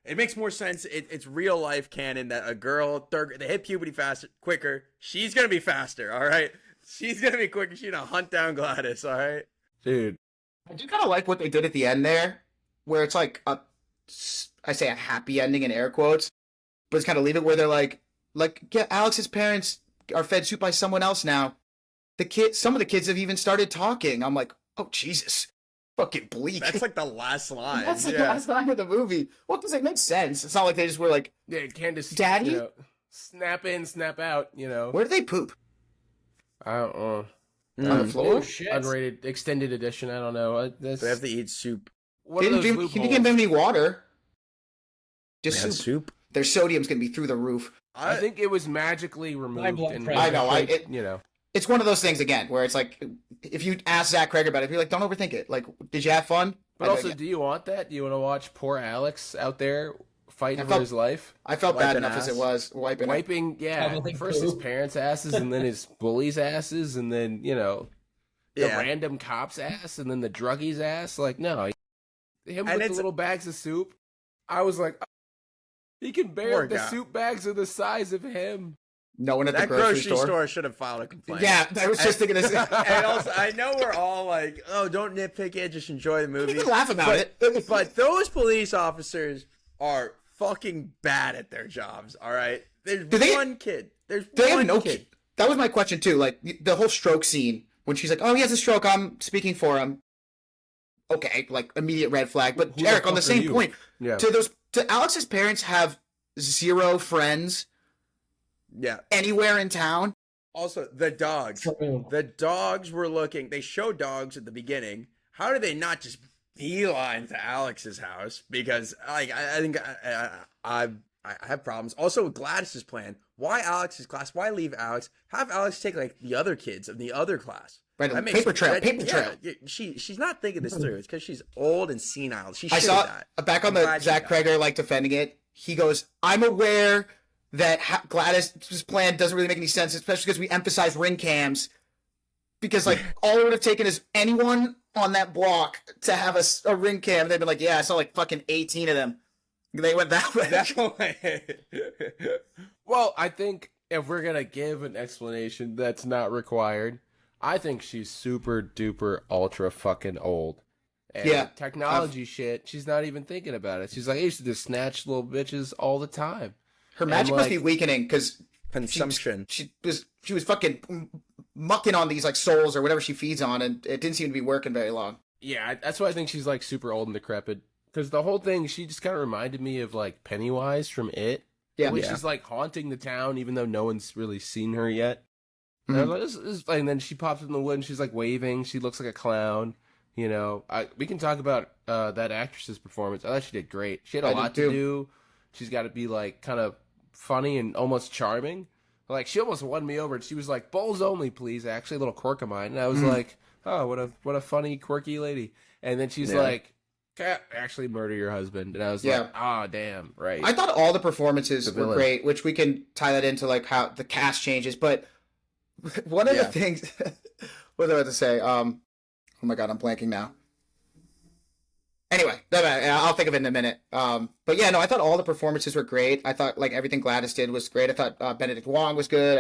it makes more sense. It's real life canon that a girl, they hit puberty quicker. She's gonna be faster. All right, she's gonna be quicker. She's gonna hunt down Gladys. All right, dude. I do kind of like what they did at the end there, where it's like I say a happy ending in air quotes, but it's kind of leave it where they're like, yeah, Alex's parents are fed soup by someone else now. Some of the kids have even started talking. I'm like, oh Jesus, fucking bleak. that's like the last line. That's like the last line of the movie. Well, because it makes sense. It's not like they just were like, yeah, Candace, Daddy, you know, snap in, snap out. You know, where do they poop? I don't know. On the floor? Oh, shit. Unrated extended edition. I don't know. They have to eat soup. What He are those didn't loopholes? give them any water. Just They had soup. soup. Their sodium's gonna be through the roof. I think it was magically removed. blood And pressure. I know, you know. It's one of those things again where it's like, if you ask Zach Cregger about it, you're like, don't overthink it. Like, did you have fun? But also, do you want that? Do you want to watch poor Alex out there fighting for his life? I felt bad Wiping enough ass. as it was wiping. Yeah. Shoveling First his poop. parents' asses, and then his bullies' asses, and then, you know, the Yeah. random cop's ass, and then the druggie's ass. Like, no. Him And with the it's- little bags of soup. I was like, oh, he can Poor bear the guy. soup bags are the size of him. No one at That the grocery store. should have filed a complaint. Yeah, I was just thinking this. And also, I know we're all like, "Oh, don't nitpick it. Just enjoy the movie." You can laugh about it. But those police officers are fucking bad at their jobs. All right, there's one kid. There's They have one no kid. That was my question too. Like the whole stroke scene when she's like, "Oh, he has a stroke. I'm speaking for him." Okay, like immediate red flag. But Who the Eric, on the fuck are same you? point, Yeah. to Alex's parents have zero friends Yeah. anywhere in town. Also, the dogs. True. The dogs were looking. They showed dogs at the beginning. How did they not just beeline to Alex's house? Because like I think I have problems. Also, with Gladys's plan. Why Alex's class? Why leave Alex? Have Alex take like the other kids of the other class. Right, That makes- paper trail. Yeah, she's not thinking this through. It's because she's old and senile. She should I saw that. back on I'm the glad she Zach died. Cregger like defending it. He goes, "I'm aware that Gladys's plan doesn't really make any sense, especially because we emphasize ring cams. Because like all it would have taken is anyone on that block to have a ring cam. They'd been like, yeah, I saw like fucking 18 of them. They went that way. Definitely. Well, I think if we're gonna give an explanation that's not required, I think she's super duper ultra fucking old. And Yeah. technology shit, she's not even thinking about it. She's like, I used to just snatch little bitches all the time. Her magic must like- be weakening because Consumption. she was fucking mucking on these like souls or whatever she feeds on, and it didn't seem to be working very long. Yeah, that's why I think she's like super old and decrepit. Because the whole thing, she just kind of reminded me of like Pennywise from It. Yeah. Which Yeah. is like haunting the town, even though no one's really seen her yet. And, I was like, this is, and then she pops up in the wood and she's like waving. She looks like a clown. You know, we can talk about that actress's performance. I thought she did great. She had a I lot did to too. do. She's got to be like kind of funny and almost charming. Like she almost won me over. She was like, "Bowls only, please." Actually, a little quirk of mine, and I was like, "Oh, what a funny, quirky lady." And then she's Yeah. like, "Can't actually murder your husband," and I was Yeah. like, "Ah, damn, right." I thought all the performances The were villain. great, which we can tie that into like how the cast changes. But one of Yeah. the things, what was I about to say? Oh my god, I'm blanking now. Anyway, I'll think of it in a minute. But yeah, no, I thought all the performances were great. I thought like everything Gladys did was great. I thought Benedict Wong was good.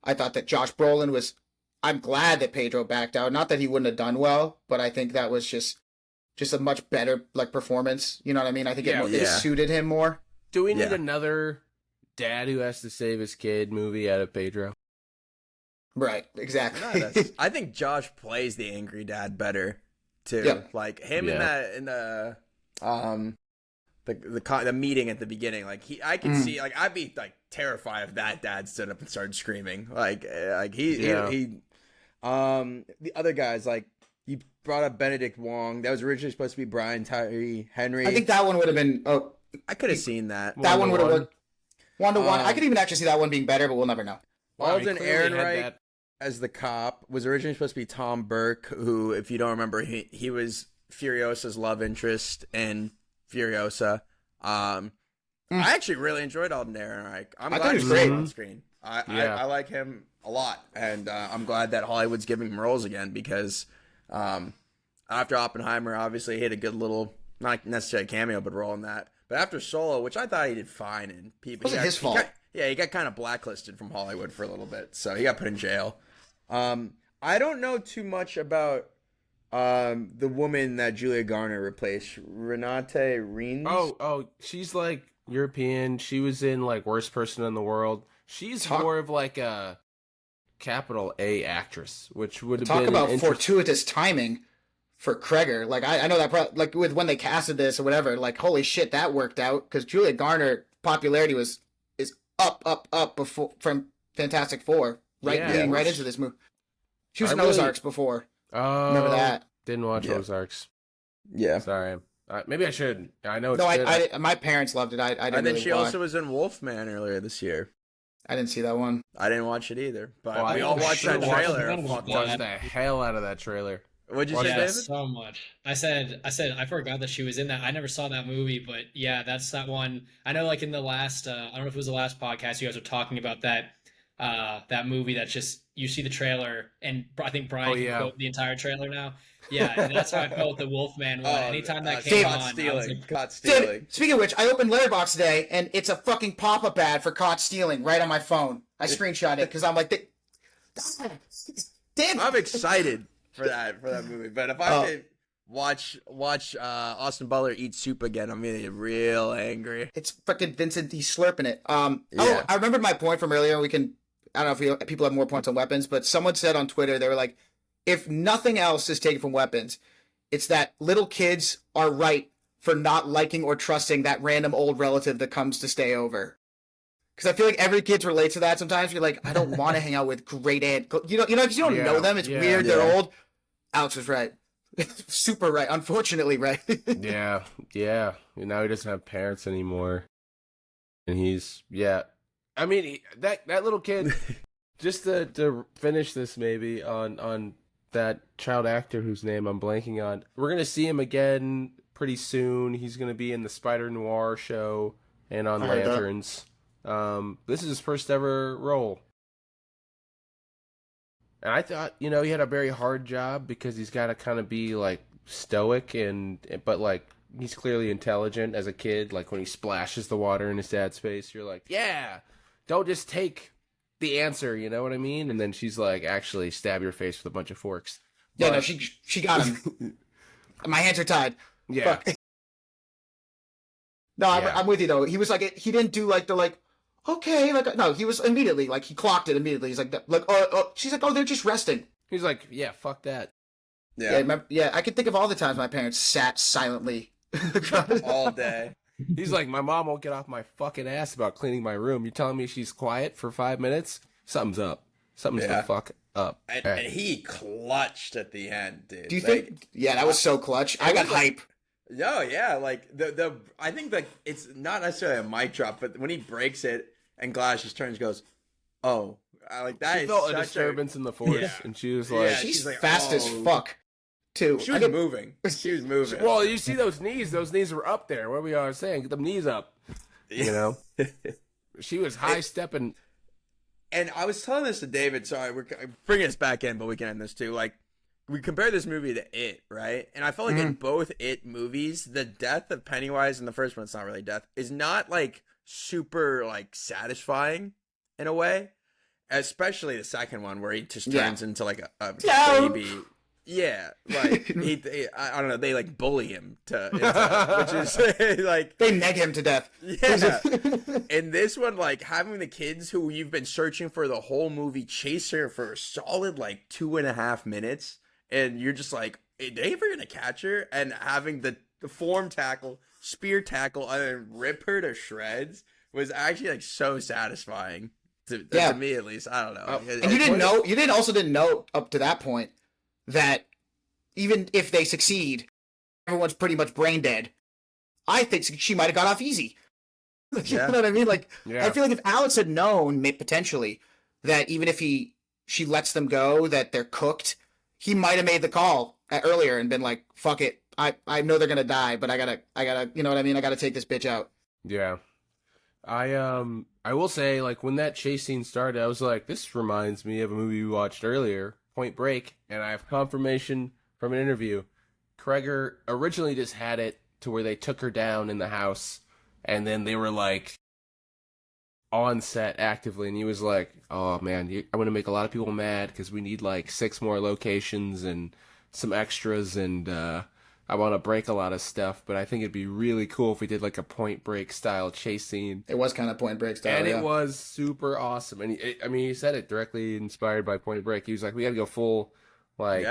I thought that Josh Brolin was. I'm glad that Pedro backed out. Not that he wouldn't have done well, but I think that was just a much better like performance. You know what I mean? I think Yeah. it suited him more. Do we need Yeah. another dad who has to save his kid movie out of Pedro? Right, exactly. No, I think Josh plays the angry dad better too. Yeah. Like him Yeah. in the the meeting at the beginning. Like I could see, like I'd be like terrified if that dad stood up and started screaming. The other guys, like you brought up Benedict Wong. That was originally supposed to be Brian Tyree Henry. I think that one would have been. Oh, I could have seen that. That one would have worked 1-to-1. I could even actually see that one being better, but we'll never know. Alden Ehrenreich as the cop was originally supposed to be Tom Burke, who, if you don't remember, he was Furiosa's love interest in Furiosa. I actually really enjoyed Alden Ehrenreich. I'm glad he was great on screen. I like him a lot, and I'm glad that Hollywood's giving him roles again because after Oppenheimer, obviously he had a good little, not necessarily cameo, but role in that. But after Solo, which I thought he did fine in, people, wasn't his fault. He got kind of blacklisted from Hollywood for a little bit, so he got put in jail. I don't know too much about the woman that Julia Garner replaced, Renate Reins. Oh, she's like European. She was in like Worst Person in the World. She's more of like a capital A actress, which would have been talk about fortuitous timing for Kreger. Like I know that like with when they casted this or whatever. Like holy shit, that worked out because Julia Garner popularity is up before from Fantastic Four, leading right into this movie. She was in Ozarks before. Oh, remember that? Didn't watch Ozarks. Yeah, sorry. Maybe I should. I know it's good. My parents loved it. I didn't. And then she also was in Wolfman earlier this year. I didn't see that one. I didn't watch it either, but we all watched that trailer. Watched the hell out of that trailer. What'd you say, David? So much. I said I forgot that she was in that. I never saw that movie, but yeah, that's that one. I know, like in the last, I don't know if it was the last podcast, you guys were talking about that movie that just you see the trailer, and I think Brian can quote the entire trailer now. Yeah, and that's how I felt with the Wolfman one. Anytime that came on, caught stealing. Dude, speaking of which, I opened Letterboxd today, and it's a fucking pop-up ad for Caught Stealing right on my phone. I screenshot it because I'm like, damn. I'm excited for that movie, but if I could watch Austin Butler eat soup again, I'm gonna get real angry. It's fucking Vincent. He's slurping it. Oh, I remembered my point from earlier. I don't know if people have more points on weapons, but someone said on Twitter they were like, if nothing else is taken from weapons, it's that little kids are right for not liking or trusting that random old relative that comes to stay over. Because I feel like every kid relates to that. Sometimes you're like, I don't want to hang out with great aunt. You know, because you don't know them. It's weird. Yeah. They're old. Alex was right. Super right. Unfortunately, right. Yeah. Now he doesn't have parents anymore, and he's I mean, that little kid. Just to finish this, maybe on that child actor whose name I'm blanking on. We're gonna see him again pretty soon. He's gonna be in the Spider Noir show and on Lanterns. This is his first ever role. And I thought, he had a very hard job because he's got to kind of be like stoic but like he's clearly intelligent as a kid. Like when he splashes the water in his dad's face, you're like, yeah, don't just take the answer, you know what I mean? And then she's like, actually stab your face with a bunch of forks. Yeah, no, she got him. My hands are tied. Yeah. Fuck. No, I'm with you though. He was like, he didn't do like the like, okay, like no, he was immediately like he clocked it immediately. He's like, she's like, oh, they're just resting. He's like, yeah, fuck that. Yeah, I can think of all the times my parents sat silently all day. He's like, my mom won't get off my fucking ass about cleaning my room. You're telling me she's quiet for 5 minutes? Something's up. Something's the fuck up. And he clutched at the end, dude. Do you think? Yeah, that was so clutch. I got hype. No, yeah, like I think like it's not necessarily a mic drop, but when he breaks it and Glass just turns and goes, oh, like that. She felt a disturbance in the force, and she was like, she's like, fast as fuck. Too. She was moving. She was moving. Well, you see those knees? Those knees were up there. What we are saying, get them knees up. You know, she was high stepping. And I was telling this to David. Sorry, we're bringing us back in, but we can end this too. Like, we compare this movie to It, right? And I felt like in both It movies, the death of Pennywise in the first one, it's not really death, is not like super like satisfying in a way. Especially the second one where he just turns into like a baby. Yeah, like I don't know. They like bully him which is like they neg him to death. Yeah. And this one, like having the kids who you've been searching for the whole movie chase her for a solid like 2.5 minutes, and you're just like, are they ever gonna catch her? And having the the form tackle, spear tackle, and then rip her to shreds was actually like so satisfying to me at least. I don't know. And you also didn't know up to that point that even if they succeed, everyone's pretty much brain dead. I think she might have got off easy. You know what I mean? Like, I feel like if Alex had known potentially that even if she lets them go, that they're cooked, he might have made the call earlier and been like, "Fuck it, I know they're gonna die, but I gotta, you know what I mean? I gotta take this bitch out." Yeah, I will say, like, when that chase scene started, I was like, this reminds me of a movie we watched earlier, Point Break, and I have confirmation from an interview. Kreger originally just had it to where they took her down in the house, and then they were like on set actively, and he was like, "Oh man, I'm gonna make a lot of people mad because we need like 6 more locations and some extras, and I want to break a lot of stuff, but I think it'd be really cool if we did like a Point Break style chase scene." It was kind of Point Break style, and it was super awesome. And he said it directly inspired by Point Break. He was like, "We got to go full." Like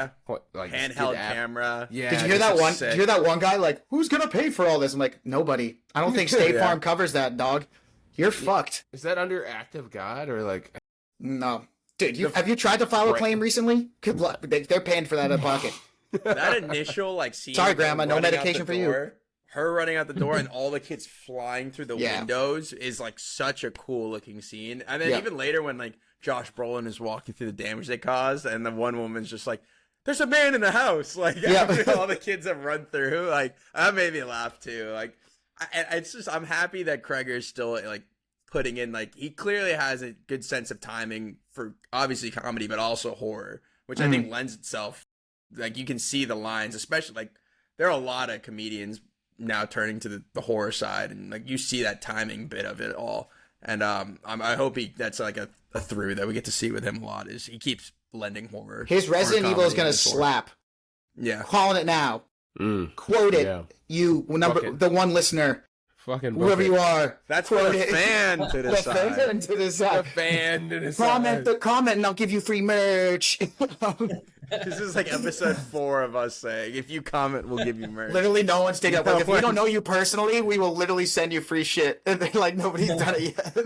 handheld camera. Yeah. Did you hear that one? Did you hear that one guy like, "Who's gonna pay for all this?" I'm like, nobody. I don't think State Farm covers that, dog. You're fucked. Is that under Act of God or like? No, dude. Have you tried to file a claim recently? Good luck. They're paying for that out of pocket. That initial like scene. Sorry, Grandma. No medication for you. Her running out the door and all the kids flying through the windows is like such a cool looking scene. And then even later when like Josh Brolin is walking through the damage they caused, and the one woman's just like, "There's a man in the house." Like after all the kids have run through, like that made me laugh too. Like it's just I'm happy that Kreger is still like putting in like he clearly has a good sense of timing for obviously comedy, but also horror, which I think lends itself. Like you can see the lines, especially like there are a lot of comedians now turning to the horror side, and like you see that timing bit of it all. And I hope that's like a through that we get to see with him a lot is he keeps lending horror. His Resident Evil is gonna slap. Yeah, calling it now. Quote it. Yeah. You the one listener. Fucking whoever you are. That's for the fan to decide. The fan to decide. The fan to decide. Comment and I'll give you free merch. This is like episode 4 of us saying, if you comment, we'll give you merch. Literally no one's taking up. Like, if we don't know you personally, we will literally send you free shit. And they're like, nobody's done it yet.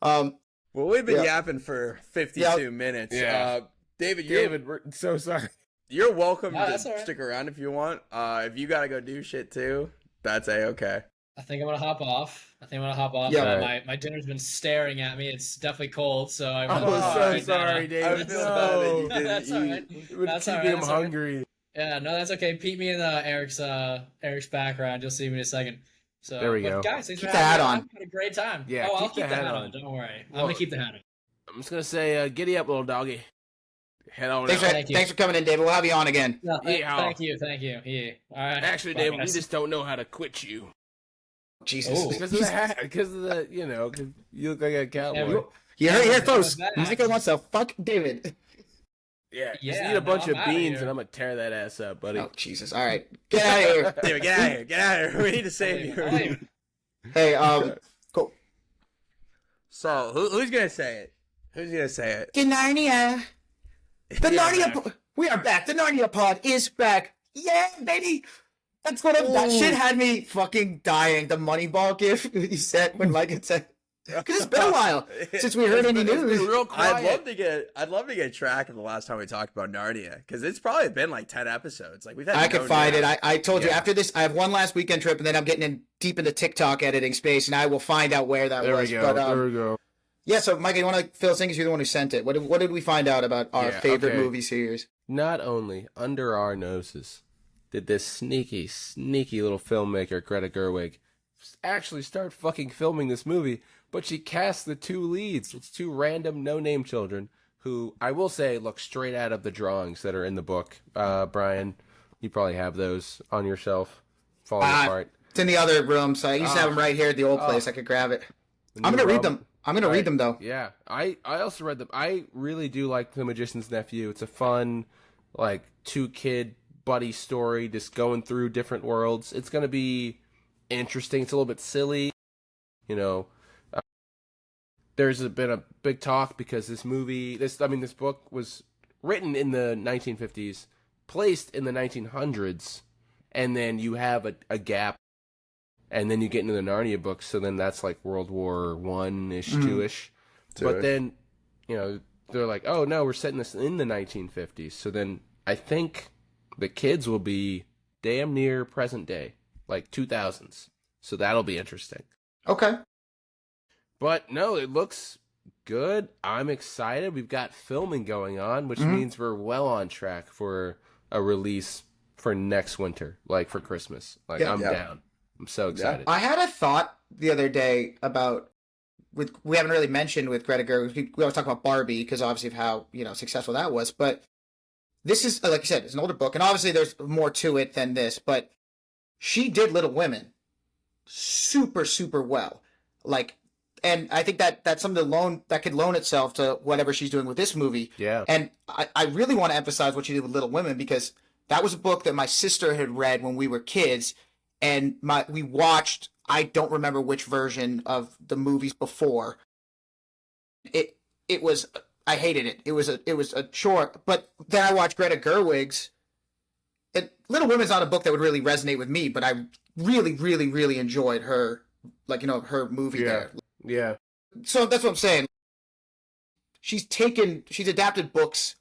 Well, we've been yapping for 52 minutes. Yeah. David, we're so sorry. You're welcome to stick around if you want. If you gotta go do shit too, that's A-okay. I think I'm gonna hop off. Yeah. My dinner's been staring at me. It's definitely cold, so I'm so sorry, David. That's all right. That's keeping him hungry. Yeah, no, that's okay. Peep me in Eric's background. You'll see me in a second. So there we go. Guys, keep the hat on. I've had a great time. Yeah, I'll keep the hat on. Don't worry. I'm gonna keep the hat on. I'm just gonna say, giddy up, little doggy. Head on. Thanks for coming in, David. We'll have you on again. No, thank you. Yeah. All right. Actually, David, we just don't know how to quit you. Jesus. Because of the hat. Because of the, cause you look like a cowboy. You heard it here, folks. Michael wants to fuck David. Yeah. Just eat a bunch of beans and I'm going to tear that ass up, buddy. Oh, Jesus. All right. Get out of here. David, get out of here. We need to save you. Hey, cool. So, who's going to say it? Good Narnia. We are back. The Narnia pod is back. Yeah, baby. That's what that shit had me fucking dying. The Moneyball gif you said when Mike had said, because it's been a while since we heard any news. Real quiet. I'd love to get track of the last time we talked about Narnia, because it's probably been like 10 episodes. Like we've had. I could find it. I told you after this, I have one last weekend trip, and then I'm getting deep into TikTok editing space, and I will find out where that was. There we go. Yeah, so Mike, you want to fill us in because you're the one who sent it. What did we find out about our favorite movie series? Not only under our noses did this sneaky little filmmaker, Greta Gerwig, actually start fucking filming this movie, but she cast the 2 leads. It's 2 random, no-name children who, I will say, look straight out of the drawings that are in the book. Brian, you probably have those on your shelf, falling apart. It's in the other room, so I used to have them right here at the old place. I could grab it. I'm going to read them. Read them, though. Yeah, I also read them. I really do like The Magician's Nephew. It's a fun, 2-kid buddy story, just going through different worlds. It's going to be interesting. It's a little bit silly. There's been a big talk because this book was written in the 1950s, placed in the 1900s, and then you have a gap, and then you get into the Narnia books, so then that's like World War One-ish, two-ish. But then, they're like, oh no, we're setting this in the 1950s. So then I think the kids will be damn near present day, like 2000s. So that'll be interesting. Okay. But no, it looks good. I'm excited. We've got filming going on, which means we're well on track for a release for next winter, like for Christmas. Like, I'm down. I'm so excited. I had a thought the other day about, we haven't really mentioned with Greta Gerwig. We always talk about Barbie because obviously of how successful that was. But this is, like I said, it's an older book, and obviously there's more to it than this. But she did Little Women super, super well. Like, and I think that's something that could loan itself to whatever she's doing with this movie. Yeah. And I really want to emphasize what she did with Little Women, because that was a book that my sister had read when we were kids, and we watched, I don't remember which version of the movies before. It was, I hated it. It was a chore. But then I watched Greta Gerwig's, and Little Women's not a book that would really resonate with me, but I really, really, really enjoyed her, her movie there. Yeah. So that's what I'm saying. She's adapted books,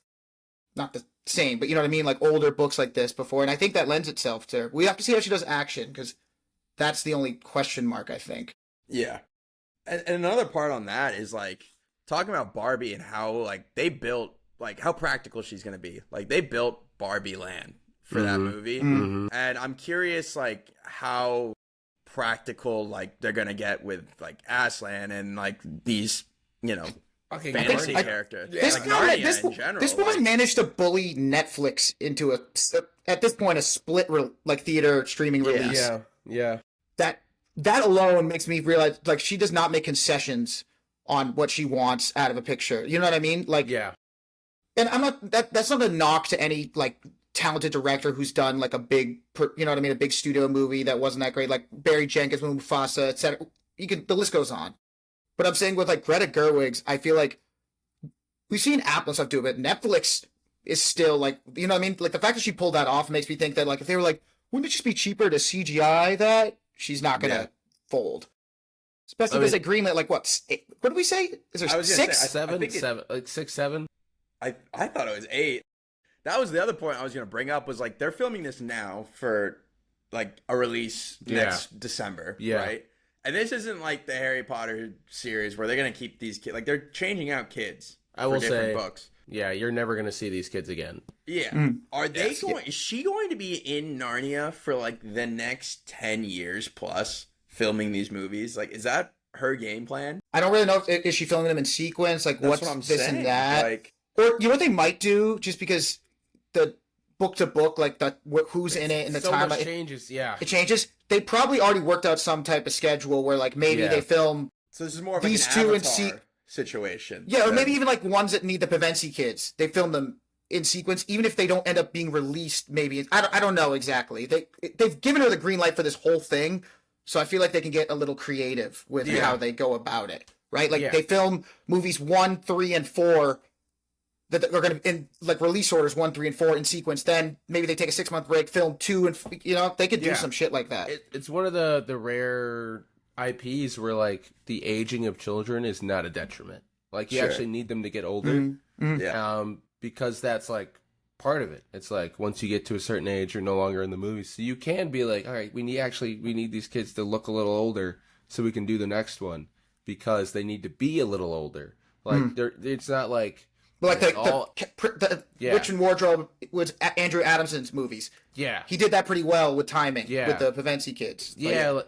not the same, but you know what I mean? Like older books like this before. And I think that lends itself to her. We have to see how she does action, because that's the only question mark, I think. Yeah. And another part on that is like talking about Barbie and how like they built, like how practical she's going to be. Like they built Barbie Land for that movie. Mm-hmm. And I'm curious like how practical like they're going to get with like Aslan and like these, fantasy characters. This woman managed to bully Netflix into at this point a split theater streaming release. Yeah. That alone makes me realize like she does not make concessions on what she wants out of a picture. You know what I mean? Like, yeah. And I'm not that's not a knock to any like talented director who's done like a big, a big studio movie that wasn't that great, like Barry Jenkins, Mufasa, etc. The list goes on. But I'm saying with like Greta Gerwig's, I feel like we've seen Apple and stuff do it, but Netflix is still like, you know what I mean? Like the fact that she pulled that off makes me think that like if they were like, wouldn't it just be cheaper to CGI that? She's not gonna fold. Especially if it's a greenlit, like what? What did we say? Is there 6? Seven, like 6, 7? I thought it was 8. That was the other point I was gonna bring up, was like they're filming this now for like a release next December, right? And this isn't like the Harry Potter series where they're gonna keep these kids, like they're changing out kids. I will say, books. Yeah, you're never gonna see these kids again. Yeah, are they going? Is she going to be in Narnia for like the next 10 years plus, filming these movies? Like, is that her game plan? I don't really know. Is she filming them in sequence? Like, That's what's what I'm this saying. and that? Like, or you know what they might do, just because the book to book, like who's in it and the so time much changes. Yeah, it changes. They probably already worked out some type of schedule where like maybe they film. So this is more of these like an two Avatar situation. Yeah, or maybe even like ones that need the Pevensie kids. They film them in sequence, even if they don't end up being released. Maybe I don't know exactly. They've given her the green light for this whole thing, so I feel like they can get a little creative with how they go about it. Right, like they film movies 1, 3, and 4 that are going to in like release orders 1, 3, and 4 in sequence. Then maybe they take a 6-month break, film 2, and they could do some shit like that. It's one of the rare IPs where like the aging of children is not a detriment. Like you actually need them to get older, because that's like part of it. It's like once you get to a certain age, you're no longer in the movie, so you can be like, all right, we need these kids to look a little older so we can do the next one, because they need to be a little older. Like it's not like. But like the Witch and Wardrobe was Andrew Adamson's movies. Yeah, he did that pretty well with timing. Yeah. With the Pevensie kids. You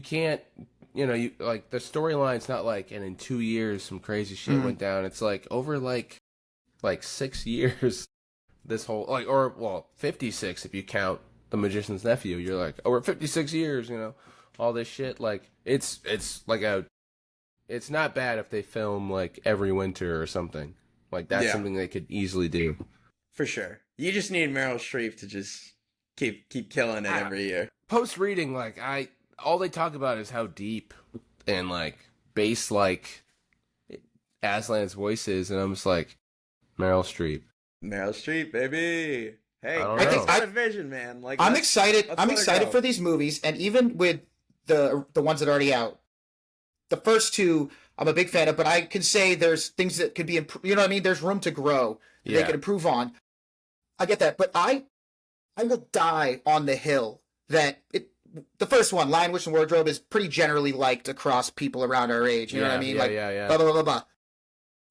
can't. You like the storyline's not like, and in 2 years some crazy shit went down. It's like over like 6 years. This whole 56 if you count The Magician's Nephew. You're like over 56 years. All this shit. Like it's like a. It's not bad if they film like every winter or something. Like that's something they could easily do. For sure. You just need Meryl Streep to just keep killing it every year. Post reading, like all they talk about is how deep and like bass like Aslan's voice is, and I'm just like, Meryl Streep. Meryl Streep, baby. Hey, I don't Chris know. got a vision, man. Like I'm let's- excited. let's I'm let it excited go. for these movies, and even with the ones that are already out, the first two I'm a big fan of. But I can say there's things that could be you know what I mean. There's room to grow that they Yeah. could improve on. I get that, but I will die on the hill that the first one, Lion, Witch, and Wardrobe, is pretty generally liked across people around our age. You know what I mean? Yeah, Like, yeah. blah, blah, blah, blah.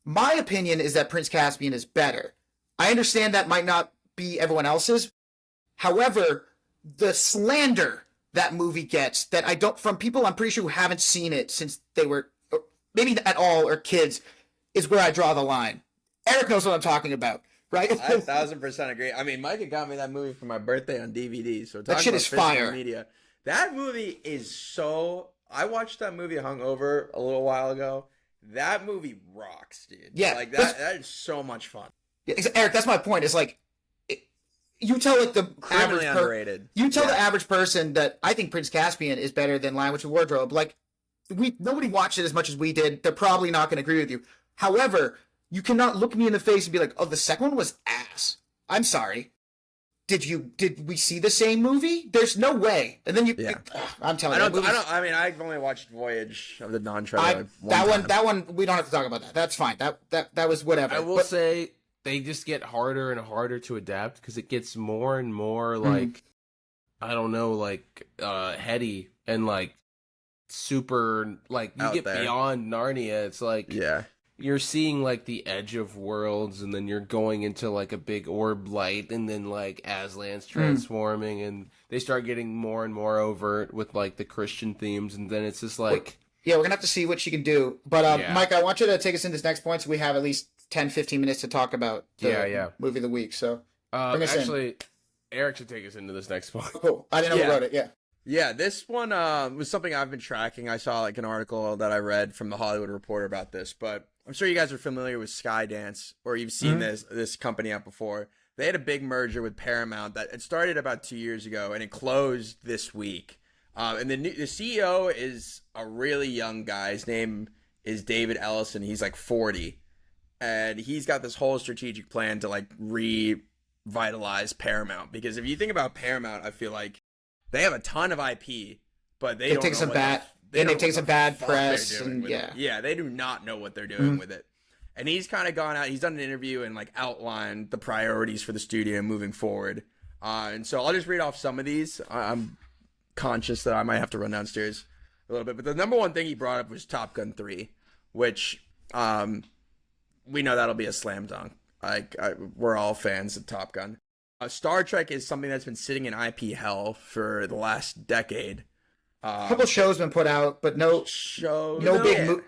My opinion is that Prince Caspian is better. I understand that might not be everyone else's. However, the slander that movie gets, that I don't, from people I'm pretty sure who haven't seen it since they were, or maybe at all, or kids, is where I draw the line. Eric knows what I'm talking about, right? I 1,000% agree. I mean, Micah got me that movie for my birthday on DVD. So That shit is fire. Media. That movie is so. I watched that movie hungover a little while ago. That movie rocks, dude. Yeah, like that. That is so much fun. Eric, that's my point. It's like, you tell like the Criminally average underrated. You tell Yeah. the average person that I think Prince Caspian is better than Lion, Witch, and Wardrobe. Like, nobody watched it as much as we did. They're probably not going to agree with you. However, you cannot look me in the face and be like, "Oh, the second one was ass." I'm sorry. Did we see the same movie? There's no way. And then Yeah. I'm telling I you, don't. I mean, I've only watched Voyage of the Dawn Treader. that one we don't have to talk about that. That's fine. That was whatever. I will But- say they just get harder and harder to adapt because it gets more and more Mm-hmm. like I don't know, like heady and like super like you Out get there. beyond Narnia. It's like Yeah. you're seeing like the edge of worlds, and then you're going into like a big orb light, and then like Aslan's transforming, and they start getting more and more overt with like the Christian themes, and then it's just like Yeah, we're going to have to see what she can do. But, Yeah. Mike, I want you to take us in this next point so we have at least 10, 15 minutes to talk about the Yeah. movie of the week. So, bring us in. actually, Eric should take us into this next point. Cool. I didn't know Yeah. who wrote it. Yeah. Yeah, this one was something I've been tracking. I saw like an article that I read from the Hollywood Reporter about this, but I'm sure you guys are familiar with Skydance, or you've seen this company out before. They had a big merger with Paramount that it started about 2 years ago, and it closed this week. And the CEO is a really young guy. His name is David Ellison. He's like 40, and he's got this whole strategic plan to like revitalize Paramount. Because if you think about Paramount, I feel like they have a ton of IP, but they They've don't taken know some what bad- they and don't they've know taken what some the bad fuck they're press, doing and with it. yeah. They do not know what they're doing with it. And he's kind of gone out. He's done an interview and like outlined the priorities for the studio moving forward. And so I'll just read off some of these. I'm conscious that I might have to run downstairs a little bit, but the number one thing he brought up was Top Gun 3, which we know that'll be a slam dunk. We're all fans of Top Gun. Star Trek is something that's been sitting in IP hell for the last decade. A couple shows been put out, but no big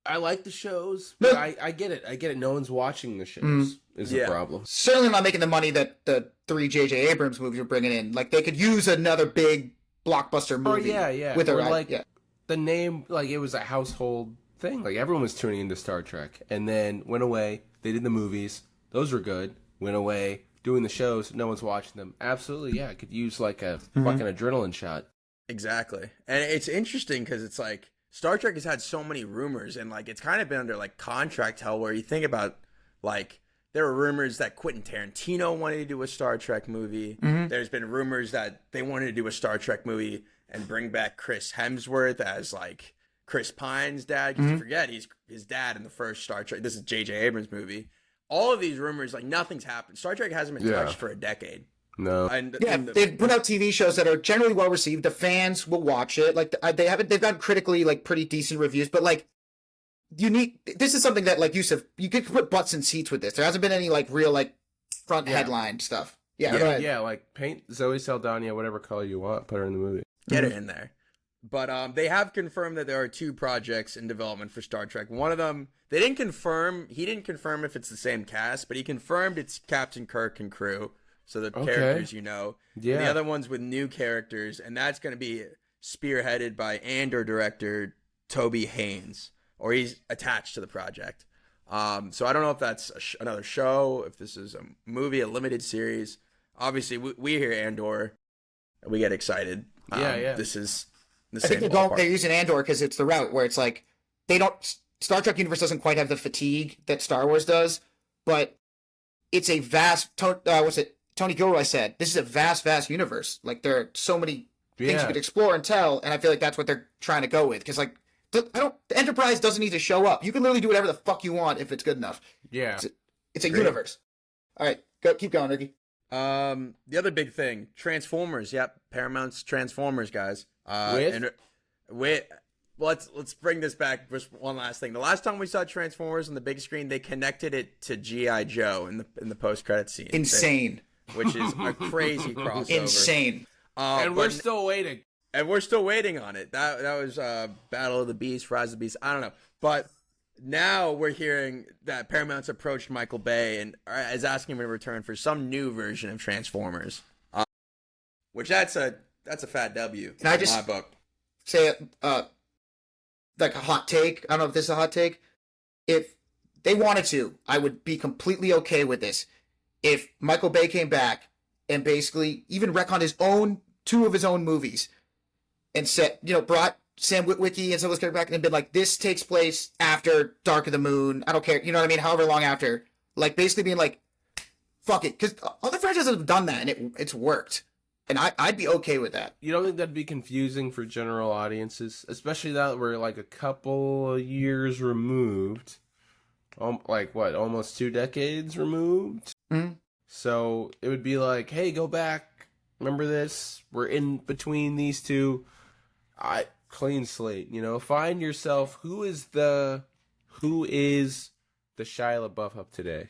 I like the shows, No. but I get it. I get it. No one's watching the shows is Yeah. the problem. certainly not making the money that the 3 J.J. Abrams movies are bringing in. Like, they could use another big blockbuster movie. yeah. With Or, a like, yeah. The name, like, it was a household thing. Like, everyone was tuning into Star Trek, and then went away. They did the movies. Those were good. Went away. Doing the shows. No one's watching them. Absolutely, yeah. I could use, like, a fucking adrenaline shot. Exactly. And it's interesting because it's like Star Trek has had so many rumors, and like it's kind of been under like contract hell, where you think about like there were rumors that Quentin Tarantino wanted to do a Star Trek movie. There's been rumors that they wanted to do a Star Trek movie and bring back Chris Hemsworth as like Chris Pine's dad. Because you forget he's his dad in the first Star Trek. This is J.J. Abrams' movie. All of these rumors, like nothing's happened. Star Trek hasn't been Yeah. touched for a decade. No. And Yeah, and they've put out TV shows that are generally well received. The fans will watch it. Like, they've gotten critically like pretty decent reviews. But like, this is something that, like Yusuf, you could put butts in seats with this. There hasn't been any like real like front headline stuff. Yeah, go ahead. Yeah, like, paint Zoe Saldana whatever color you want. Put her in the movie. get it in there. But they have confirmed that there are 2 projects in development for Star Trek. One of them, he didn't confirm if it's the same cast, but he confirmed it's Captain Kirk and crew. So the characters you know. Yeah. And the other one's with new characters, and that's going to be spearheaded by Andor director Toby Haynes, or he's attached to the project. So I don't know if that's another show, if this is a movie, a limited series. Obviously, we hear Andor, and we get excited. Yeah. This is the I same think ballpark. they're using Andor because it's the route where it's like Star Trek universe doesn't quite have the fatigue that Star Wars does, but it's a vast Tony Gilroy said, this is a vast, vast universe. Like, there are so many things you could explore and tell, and I feel like that's what they're trying to go with. Because, like, the Enterprise doesn't need to show up. You can literally do whatever the fuck you want if it's good enough. Yeah. It's a universe. All right, keep going, Ricky. The other big thing, Transformers. Yep, Paramount's Transformers, guys. Let's bring this back. Just one last thing. The last time we saw Transformers on the big screen, they connected it to G.I. Joe in the post credit scene. Insane. Which is a crazy crossover. Insane. And we're still waiting. And we're still waiting on it. That was Battle of the Beast, Rise of the Beast. I don't know, but now we're hearing that Paramount's approached Michael Bay and is asking him in return for some new version of Transformers, which that's a fat W. Can I just my book say like a hot take? I don't know if this is a hot take. If they wanted to, I would be completely okay with this. If Michael Bay came back and basically even retconned two of his own movies and said, brought Sam Witwicky and some of those characters back and been like, this takes place after Dark of the Moon. I don't care. You know what I mean? However long after. Like, basically being like, fuck it. Because other franchises have done that and it's worked. And I'd be okay with that. You don't think that'd be confusing for general audiences? Especially that we're like a couple of years removed. Almost 2 decades removed? Mm-hmm. So it would be like, hey, go back. Remember this? We're in between these two. Clean slate, find yourself who is the Shia LaBeouf of today.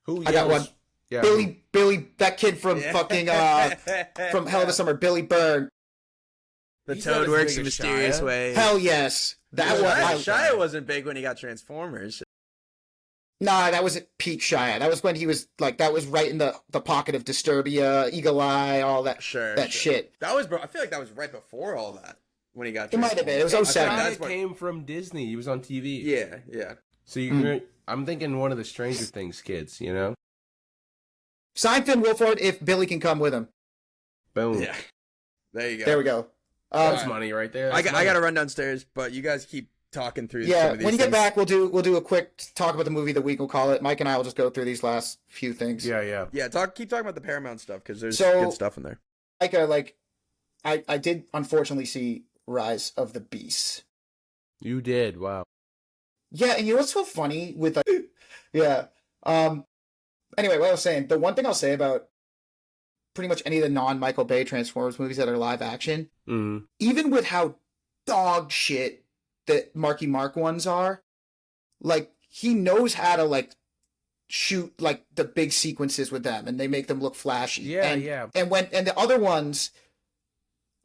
I got one. Yeah. Billy, that kid from fucking from Hell of a Summer, Billy Byrne. The Toad works in mysterious ways. Hell yes, Shia wasn't big when he got Transformers. Nah, that was at peak Shia. That was when he was like, that was right in the pocket of Disturbia, Eagle Eye, all that. Shit. That was, I feel like that was right before all that when he got. It might have been. It was 07. That came from Disney. He was on TV. Yeah. So I'm thinking one of the Stranger Things kids. Sign Finn Wolfhard if Billy can come with him. Boom. Yeah. There you go. There we go. That's money right there. I got to run downstairs, but you guys keep talking through. Yeah, some of these when you get things. back, we'll do a quick talk about the movie of the week. We'll call it. Mike and I will just go through these last few things. Yeah. Keep talking about the Paramount stuff because there's good stuff in there. I did unfortunately see Rise of the Beasts. You did. Wow. Yeah, and you know what's so funny with yeah. Anyway, what I was saying, the one thing I'll say about pretty much any of the non-Michael Bay Transformers movies that are live action, even with how dog shit the Marky Mark ones are, like, he knows how to, like, shoot, like, the big sequences with them, and they make them look flashy. Yeah. And the other ones,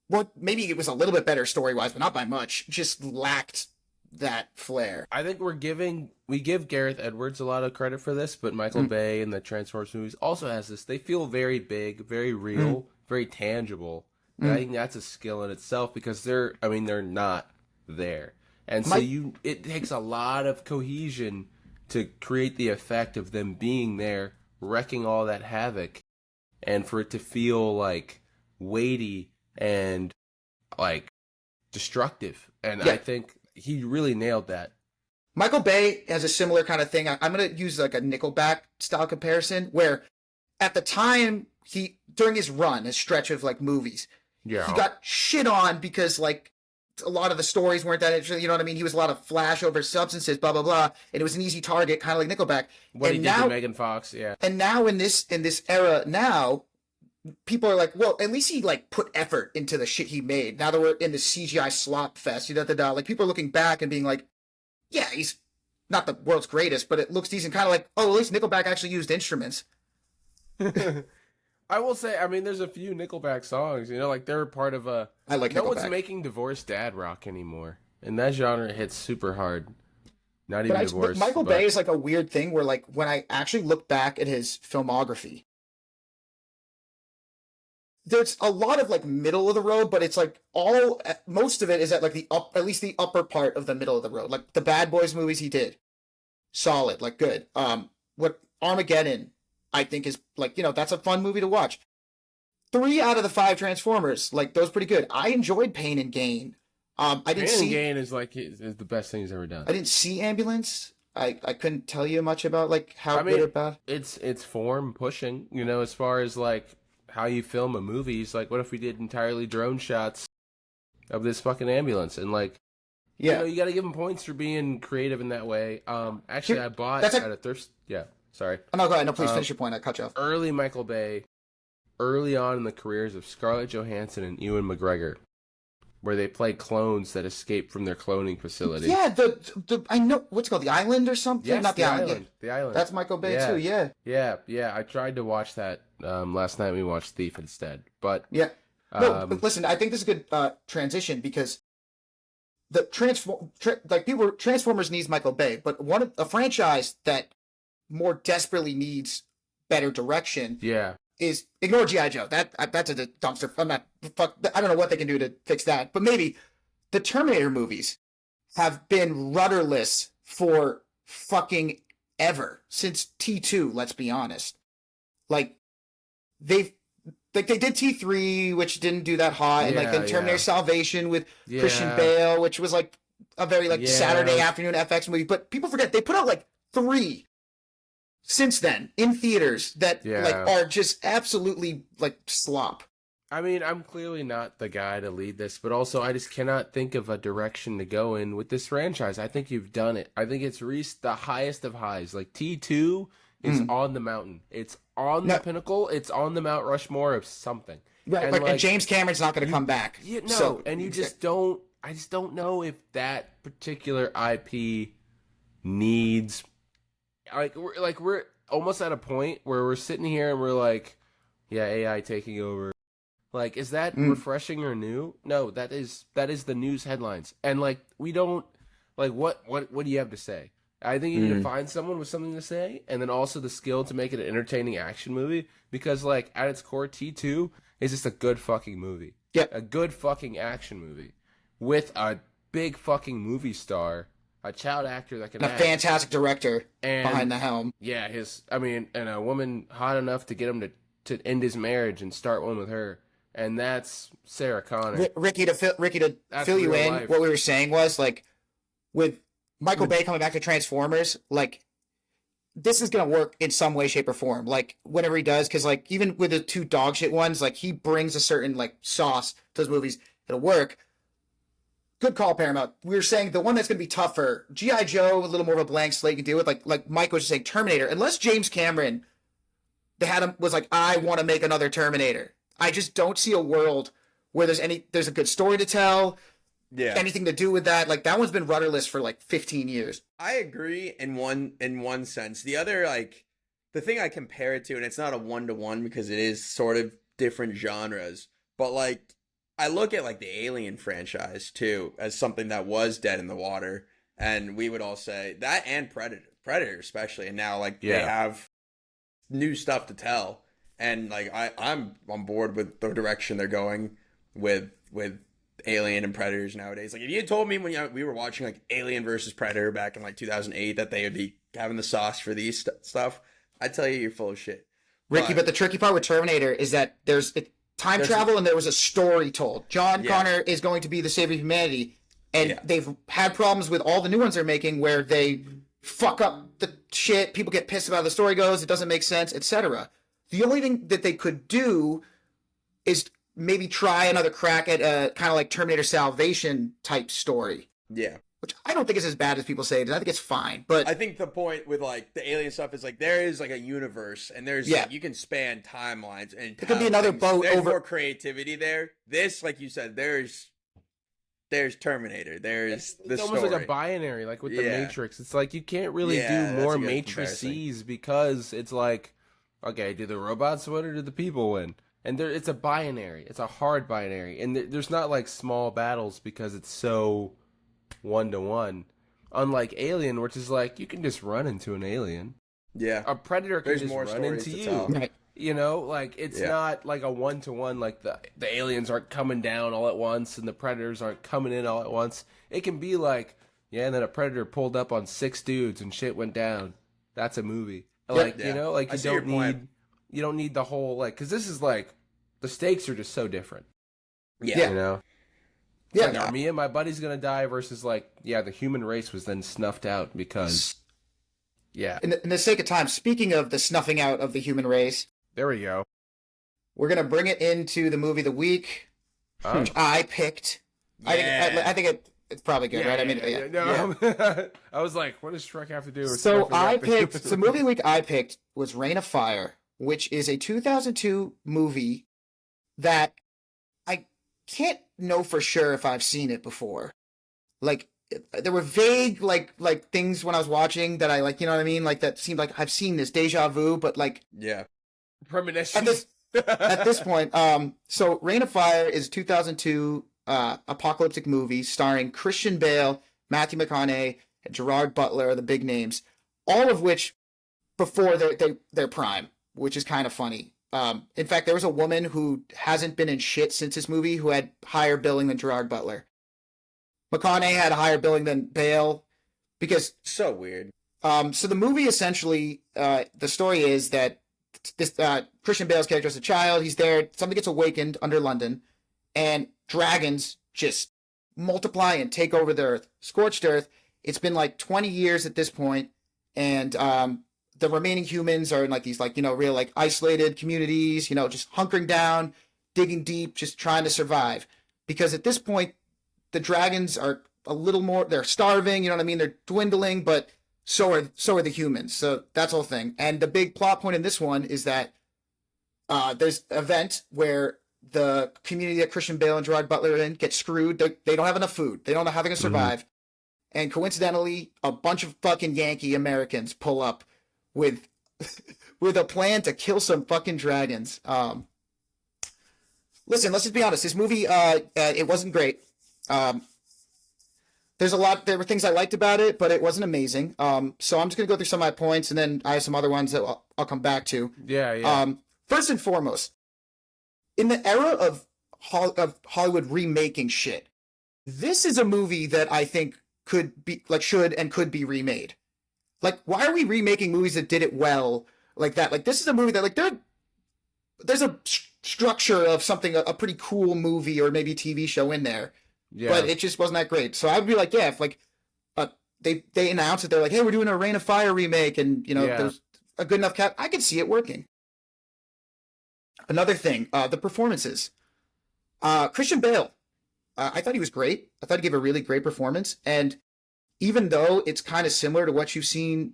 well, maybe it was a little bit better story-wise, but not by much, just lacked that flair. I think we give Gareth Edwards a lot of credit for this, but Michael Bay and the Transformers movies also has this. They feel very big, very real, very tangible. And I think that's a skill in itself because they're not there. And so it takes a lot of cohesion to create the effect of them being there, wrecking all that havoc, and for it to feel like weighty and like destructive. And I think he really nailed that. Michael Bay has a similar kind of thing. I'm going to use like a Nickelback style comparison where at the time during his stretch of like movies, he got shit on because like a lot of the stories weren't that interesting. You know what I mean? He was a lot of flash over substances, blah, blah, blah. And it was an easy target, kind of like Nickelback. What he did to Megan Fox, yeah. And now in this era now, people are like, well, at least he like put effort into the shit he made. Now that we're in the CGI slop fest, like people are looking back and being like, yeah, he's not the world's greatest, but it looks decent. Kind of like, oh, at least Nickelback actually used instruments. I will say, there's a few Nickelback songs, like they're part of a... I like No Nickelback. one's making divorced dad rock anymore. And that genre hits super hard. Not even divorce. But Michael Bay is like a weird thing where like when I actually look back at his filmography, there's a lot of like middle of the road, but it's like most of it is at like at least the upper part of the middle of the road. Like the Bad Boys movies he did, solid, like good. What Armageddon, I think is like, that's a fun movie to watch. 3 out of the 5 Transformers, like those pretty good. I enjoyed Pain and Gain. Pain and Gain is like is the best thing he's ever done. I didn't see Ambulance. I couldn't tell you much about like how good or bad. It's form pushing, you know, as far as like how you film a movie. It's like, what if we did entirely drone shots of this fucking ambulance? And like, you know, you got to give them points for being creative in that way. Actually, I bought at a thrift. Yeah, sorry. Oh, no, go ahead. No, please finish your point. I cut you off. Early Michael Bay, early on in the careers of Scarlett Johansson and Ewan McGregor, where they play clones that escape from their cloning facility. Yeah, the I know what's it called, The Island or something. Yes, not the island. Yeah. The Island. That's Michael Bay too. Yeah. Yeah. I tried to watch that last night. We watched Thief instead, but yeah. No, but listen. I think this is a good transition because the Transformers needs Michael Bay, but a franchise that more desperately needs better direction. Yeah. Is ignore G.I. Joe. That's a dumpster. I don't know what they can do to fix that. But maybe the Terminator movies have been rudderless for fucking ever since T2. Let's be honest. Like they did T3, which didn't do that hot, and like then Terminator Salvation with Christian Bale, which was like a very Saturday afternoon FX movie. But people forget they put out like 3 since then in theaters that like are just absolutely like slop. I mean, I'm clearly not the guy to lead this, but also I just cannot think of a direction to go in with this franchise. I think you've done it. I think it's reached the highest of highs. Like T2 is on the mountain. It's on the pinnacle. It's on the Mount Rushmore of something. Right, and James Cameron's not going to come back. Yeah, no, so, and you just don't. I just don't know if that particular IP needs. We're almost at a point where we're sitting here and we're like, yeah, AI taking over. Like, is that refreshing or new? No, that is the news headlines. And like, we don't like what do you have to say? I think you need to find someone with something to say, and then also the skill to make it an entertaining action movie. Because like at its core, T2 is just a good fucking movie. Yep. A good fucking action movie with a big fucking movie star. A child actor that can act. Fantastic director behind the helm. Yeah, and a woman hot enough to get him to end his marriage and start one with her, and that's Sarah Connor. Ricky, to fill you in, what we were saying was like with Michael Bay coming back to Transformers, like this is gonna work in some way, shape, or form. Like whenever he does, because like even with the 2 dog shit ones, like he brings a certain like sauce to those movies. It'll work. Good call, Paramount. We were saying the one that's going to be tougher, G.I. Joe, a little more of a blank slate you can deal with. Like Mike was just saying, Terminator. Unless James Cameron, was like, I want to make another Terminator. I just don't see a world where there's a good story to tell. Yeah. Anything to do with that. Like that one's been rudderless for like 15 years. I agree in one sense. The other, like, the thing I compare it to, and it's not a 1-to-1 because it is sort of different genres, but like, I look at like the Alien franchise too as something that was dead in the water, and we would all say that, and Predator especially, and now like they have new stuff to tell, and like I'm on board with the direction they're going with Alien and Predators nowadays. Like if you had told me when we were watching like Alien versus Predator back in like 2008 that they would be having the sauce for these stuff, I'd tell you you're full of shit, Ricky. But the tricky part with Terminator is that there's travel, and there was a story told. John Connor is going to be the savior of humanity, and they've had problems with all the new ones they're making where they fuck up the shit, people get pissed about how the story goes, it doesn't make sense, etc. The only thing that they could do is maybe try another crack at a kind of like Terminator Salvation type story. Yeah. Which I don't think is as bad as people say. I think it's fine, but I think the point with like the alien stuff is like there is like a universe, and there's like, you can span timelines, and it could be another boat. There's more creativity there. This, like you said, there's Terminator. There's the it's almost story. like a binary, like with the Matrix. It's like you can't really do more matrices because it's like, okay, do the robots win or do the people win? And it's a binary. It's a hard binary, and there's not like small battles because it's so 1-to-1, unlike Alien, which is like you can just run into an alien. Yeah, a Predator can just run into you. Right. You know, like it's not like a 1-to-1. Like the aliens aren't coming down all at once, and the Predators aren't coming in all at once. It can be like, and then a Predator pulled up on 6 dudes and shit went down. That's a movie. Like you know, like you don't need the whole like because this is like the stakes are just so different. Yeah, you know. Yeah, like, are me and my buddy's gonna die versus like, the human race was then snuffed out because Yeah. In the sake of time, speaking of the snuffing out of the human race, There we go. we're gonna bring it into the movie of the week, Oh. which I picked. Yeah. I think it's probably good, right? I mean, yeah. No, I was like, what does Shrek have to do with So snuffing out I the picked humans? the movie of the week I picked was Reign of Fire, which is a 2002 movie that I can't know for sure if I've seen it before. Like there were vague like things when I was watching that I like, you know what I mean? Like that seemed like I've seen this deja vu, but like Yeah. Premonition. at this point, so Reign of Fire is a 2002 apocalyptic movie starring Christian Bale, Matthew McConaughey, and Gerard Butler, the big names, all of which before their prime, which is kind of funny. In fact, there was a woman who hasn't been in shit since this movie who had higher billing than Gerard Butler. McConaughey had a higher billing than Bale because So weird. so the movie essentially the story is that this Christian Bale's character is a child. He's there. Something gets awakened under London, and dragons just multiply and take over the earth. Scorched earth. It's been like 20 years at this point, and the remaining humans are in like these like, you know, real like isolated communities, you know, just hunkering down, digging deep, just trying to survive. Because at this point, the dragons are a little more, they're starving, you know what I mean? They're dwindling, but so are the humans. So that's the whole thing. And the big plot point in this one is that there's an event where the community that Christian Bale and Gerard Butler are in get screwed. They don't have enough food. They don't know how they're going to survive. And coincidentally, a bunch of fucking Yankee Americans pull up with with a plan to kill some fucking dragons. Listen, let's just be honest. This movie, it wasn't great. There were things I liked about it, but it wasn't amazing. So I'm just gonna go through some of my points, and then I have some other ones that I'll come back to. Yeah. First and foremost, in the era of Hollywood remaking shit, this is a movie that I think could be like should and could be remade. Like, why are we remaking movies that did it well like that? Like, this is a movie that like there's a structure of something, a pretty cool movie or maybe TV show in there. Yeah. But it just wasn't that great. So I would be like, yeah, if like they announced it, they're like, hey, we're doing a Reign of Fire remake, and you know, there's a good enough cast, I could see it working. Another thing, the performances. Christian Bale, I thought he was great. I thought he gave a really great performance, and even though it's kind of similar to what you've seen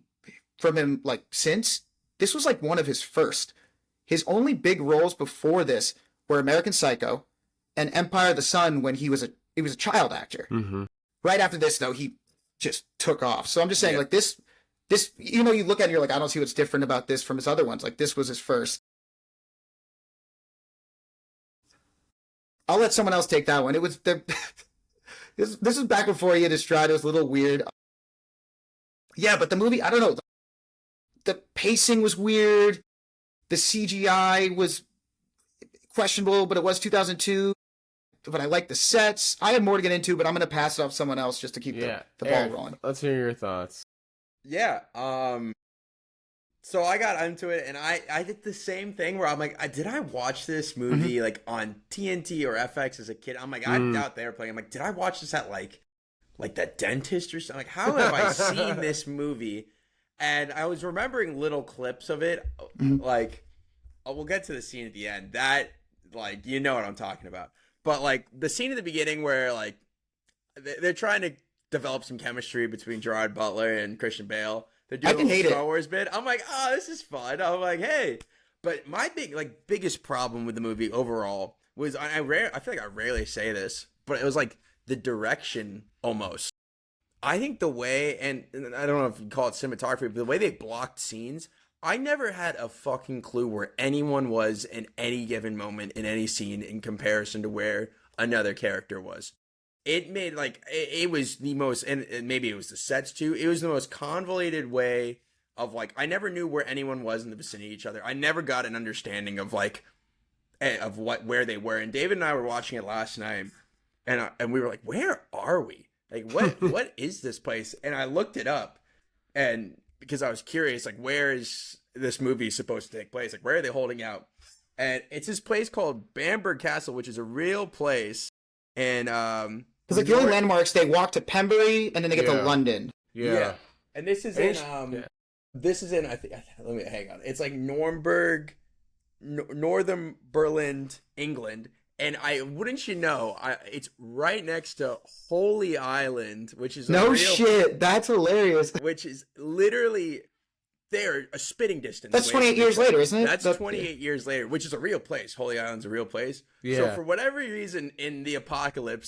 from him like since, this was like one of his first. His only big roles before this were American Psycho and Empire of the Sun when he was a child actor. Mm-hmm. Right after this, though, he just took off. So I'm just saying, like, this, you know, you look at it, you're like, I don't see what's different about this from his other ones. Like, this was his first. I'll let someone else take that one. It was this is back before he had his stride. It was a little weird. Yeah, but the movie, I don't know. The pacing was weird. The CGI was questionable, but it was 2002. But I like the sets. I had more to get into, but I'm going to pass it off to someone else just to keep the ball Eric, rolling. Let's hear your thoughts. Yeah. So I got into it, and I did the same thing where I'm like, did I watch this movie like on TNT or FX as a kid? I'm like, I doubt they were playing. I'm like, did I watch this at like The Dentist or something? Like, how have I seen this movie? And I was remembering little clips of it. Like, we'll get to the scene at the end. That, like, you know what I'm talking about. But like the scene at the beginning where like they're trying to develop some chemistry between Gerard Butler and Christian Bale. They're doing a Star Wars bit. I'm like, oh, this is fun. I'm like, hey. But my biggest problem with the movie overall was I feel like I rarely say this, but it was like the direction almost. I think the way, and I don't know if you call it cinematography, but the way they blocked scenes, I never had a fucking clue where anyone was in any given moment in any scene in comparison to where another character was. It made like it was the most, and maybe it was the sets too. It was the most convoluted way of like I never knew where anyone was in the vicinity of each other. I never got an understanding of like of where they were. And David and I were watching it last night, and we were like, where are we? Like what is this place? And I looked it up, and because I was curious, like, where is this movie supposed to take place? Like, where are they holding out? And it's this place called Bamberg Castle, which is a real place. And because like the only landmarks, they walk to Pembury and then they get to London. Yeah. And this is in this is in, I think, let me hang on. It's like Nuremberg, Northern Berlin, England. And wouldn't you know, it's right next to Holy Island, which is no shit. That's hilarious. Which is literally there, a spitting distance. That's 28 years later, isn't it? That's 28 years later, which is a real place. Holy Island's a real place. Yeah. So for whatever reason, in the apocalypse,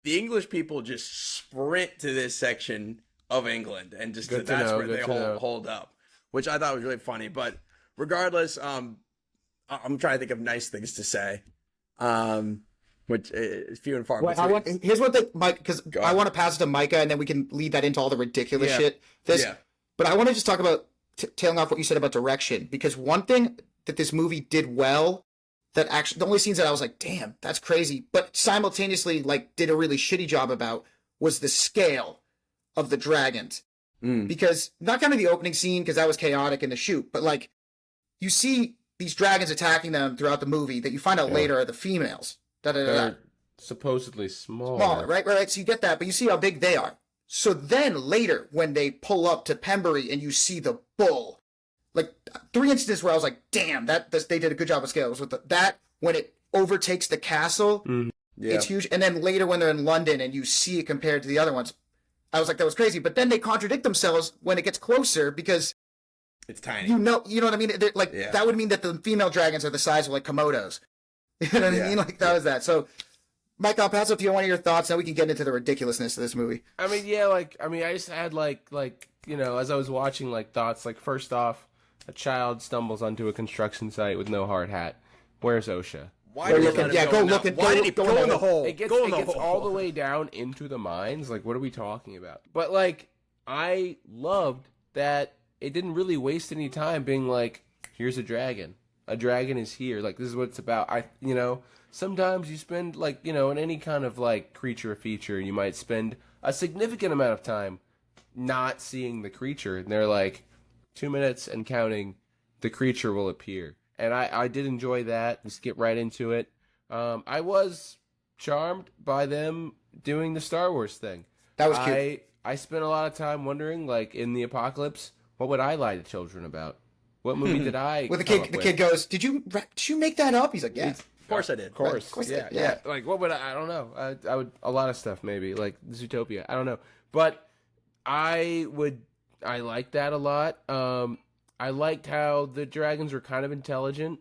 the English people just sprint to this section of England, and just that's where they hold up, which I thought was really funny. But regardless, I'm trying to think of nice things to say. Which is few and far between. Here's one thing, Mike, because I want to pass it to Micah, and then we can lead that into all the ridiculous shit. But I want to just talk about tailing off what you said about direction, because one thing that this movie did well, that actually the only scenes that I was like, damn, that's crazy, but simultaneously like did a really shitty job about, was the scale of the dragons. Because not kind of the opening scene, because that was chaotic in the shoot, but like you see these dragons attacking them throughout the movie that you find out later are the females. They're supposedly smaller. Right. So you get that, but you see how big they are. So then later, when they pull up to Pembury and you see the bull, like 3 instances where I was like, damn, they did a good job of scales with that when it overtakes the castle, it's huge. And then later when they're in London and you see it compared to the other ones, I was like, that was crazy. But then they contradict themselves when it gets closer, because it's tiny. You know what I mean? That would mean that the female dragons are the size of like Komodos. You know what I mean? Like that was that. So, Mike, I'll pass it to you. One of your thoughts. Now we can get into the ridiculousness of this movie. I mean, I just had like as I was watching, like thoughts. Like first off, a child stumbles onto a construction site with no hard hat. Where's OSHA? Why did he go in the hole? It gets all the way down into the mines. Like, what are we talking about? But like, I loved that it didn't really waste any time being like, here's a dragon. A dragon is here. Like, this is what it's about. Sometimes you spend, like, in any kind of, like, creature feature, you might spend a significant amount of time not seeing the creature. And they're like, 2 minutes and counting, the creature will appear. And I did enjoy that. Just get right into it. I was charmed by them doing the Star Wars thing. That was cute. I spent a lot of time wondering, like, in the apocalypse, what would I lie to children about? What movie did I? Well, the kid goes, "Did you make that up?" He's like, "Yeah, of course I did." Of course, yeah. Like, what would I don't know. I would a lot of stuff maybe like Zootopia. I don't know, but I liked that a lot. I liked how the dragons were kind of intelligent.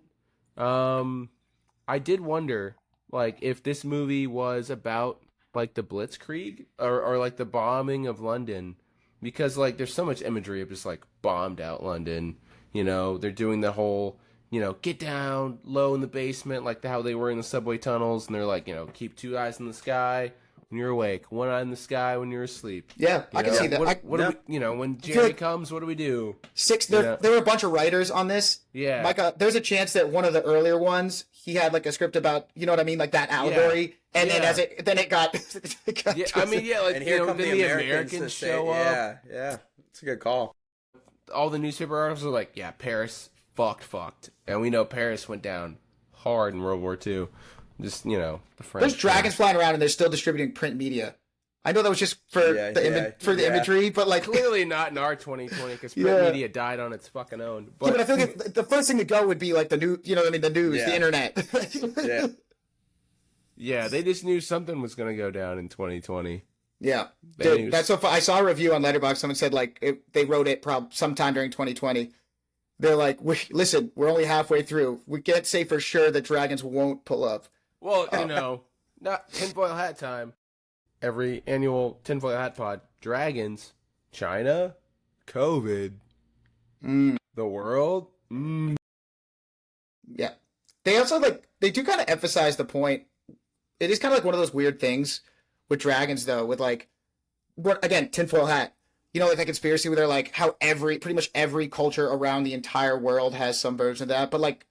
I did wonder, like, if this movie was about like the Blitzkrieg or like the bombing of London. Because, like, there's so much imagery of just, like, bombed out London. They're doing the whole, get down low in the basement, like how they were in the subway tunnels. And they're like, keep 2 eyes in the sky when you're awake, 1 eye in the sky when you're asleep. Yeah, I can see that. What do we, when Jerry comes, what do we do? There were a bunch of writers on this. Yeah. Micah, there's a chance that one of the earlier ones, he had, like, a script about, you know what I mean? Like, that allegory. Yeah. And then it got yeah, I mean, yeah, like, and here come the Americans show up. Yeah. It's a good call. All the newspaper articles are like, yeah, Paris fucked. And we know Paris went down hard in World War II. Just, the French. There's dragons flying around and they're still distributing print media. I know that was just for the imagery, but like clearly not in our 2020 because print media died on its fucking own. But I feel like the first thing to go would be like the new, the news, the internet. Yeah, they just knew something was going to go down in 2020. Yeah, dude, that's so fun. I saw a review on Letterboxd. Someone said they wrote it sometime during 2020. They're like, listen, we're only halfway through. We can't say for sure that dragons won't pull up. Well, not tinfoil hat time. Every annual tinfoil hat pod. Dragons, China, COVID, the world. Yeah, they also they do kind of emphasize the point. It is kind of like one of those weird things with dragons, though, with again, tinfoil hat. Like that conspiracy where they're like how pretty much every culture around the entire world has some version of that. But like,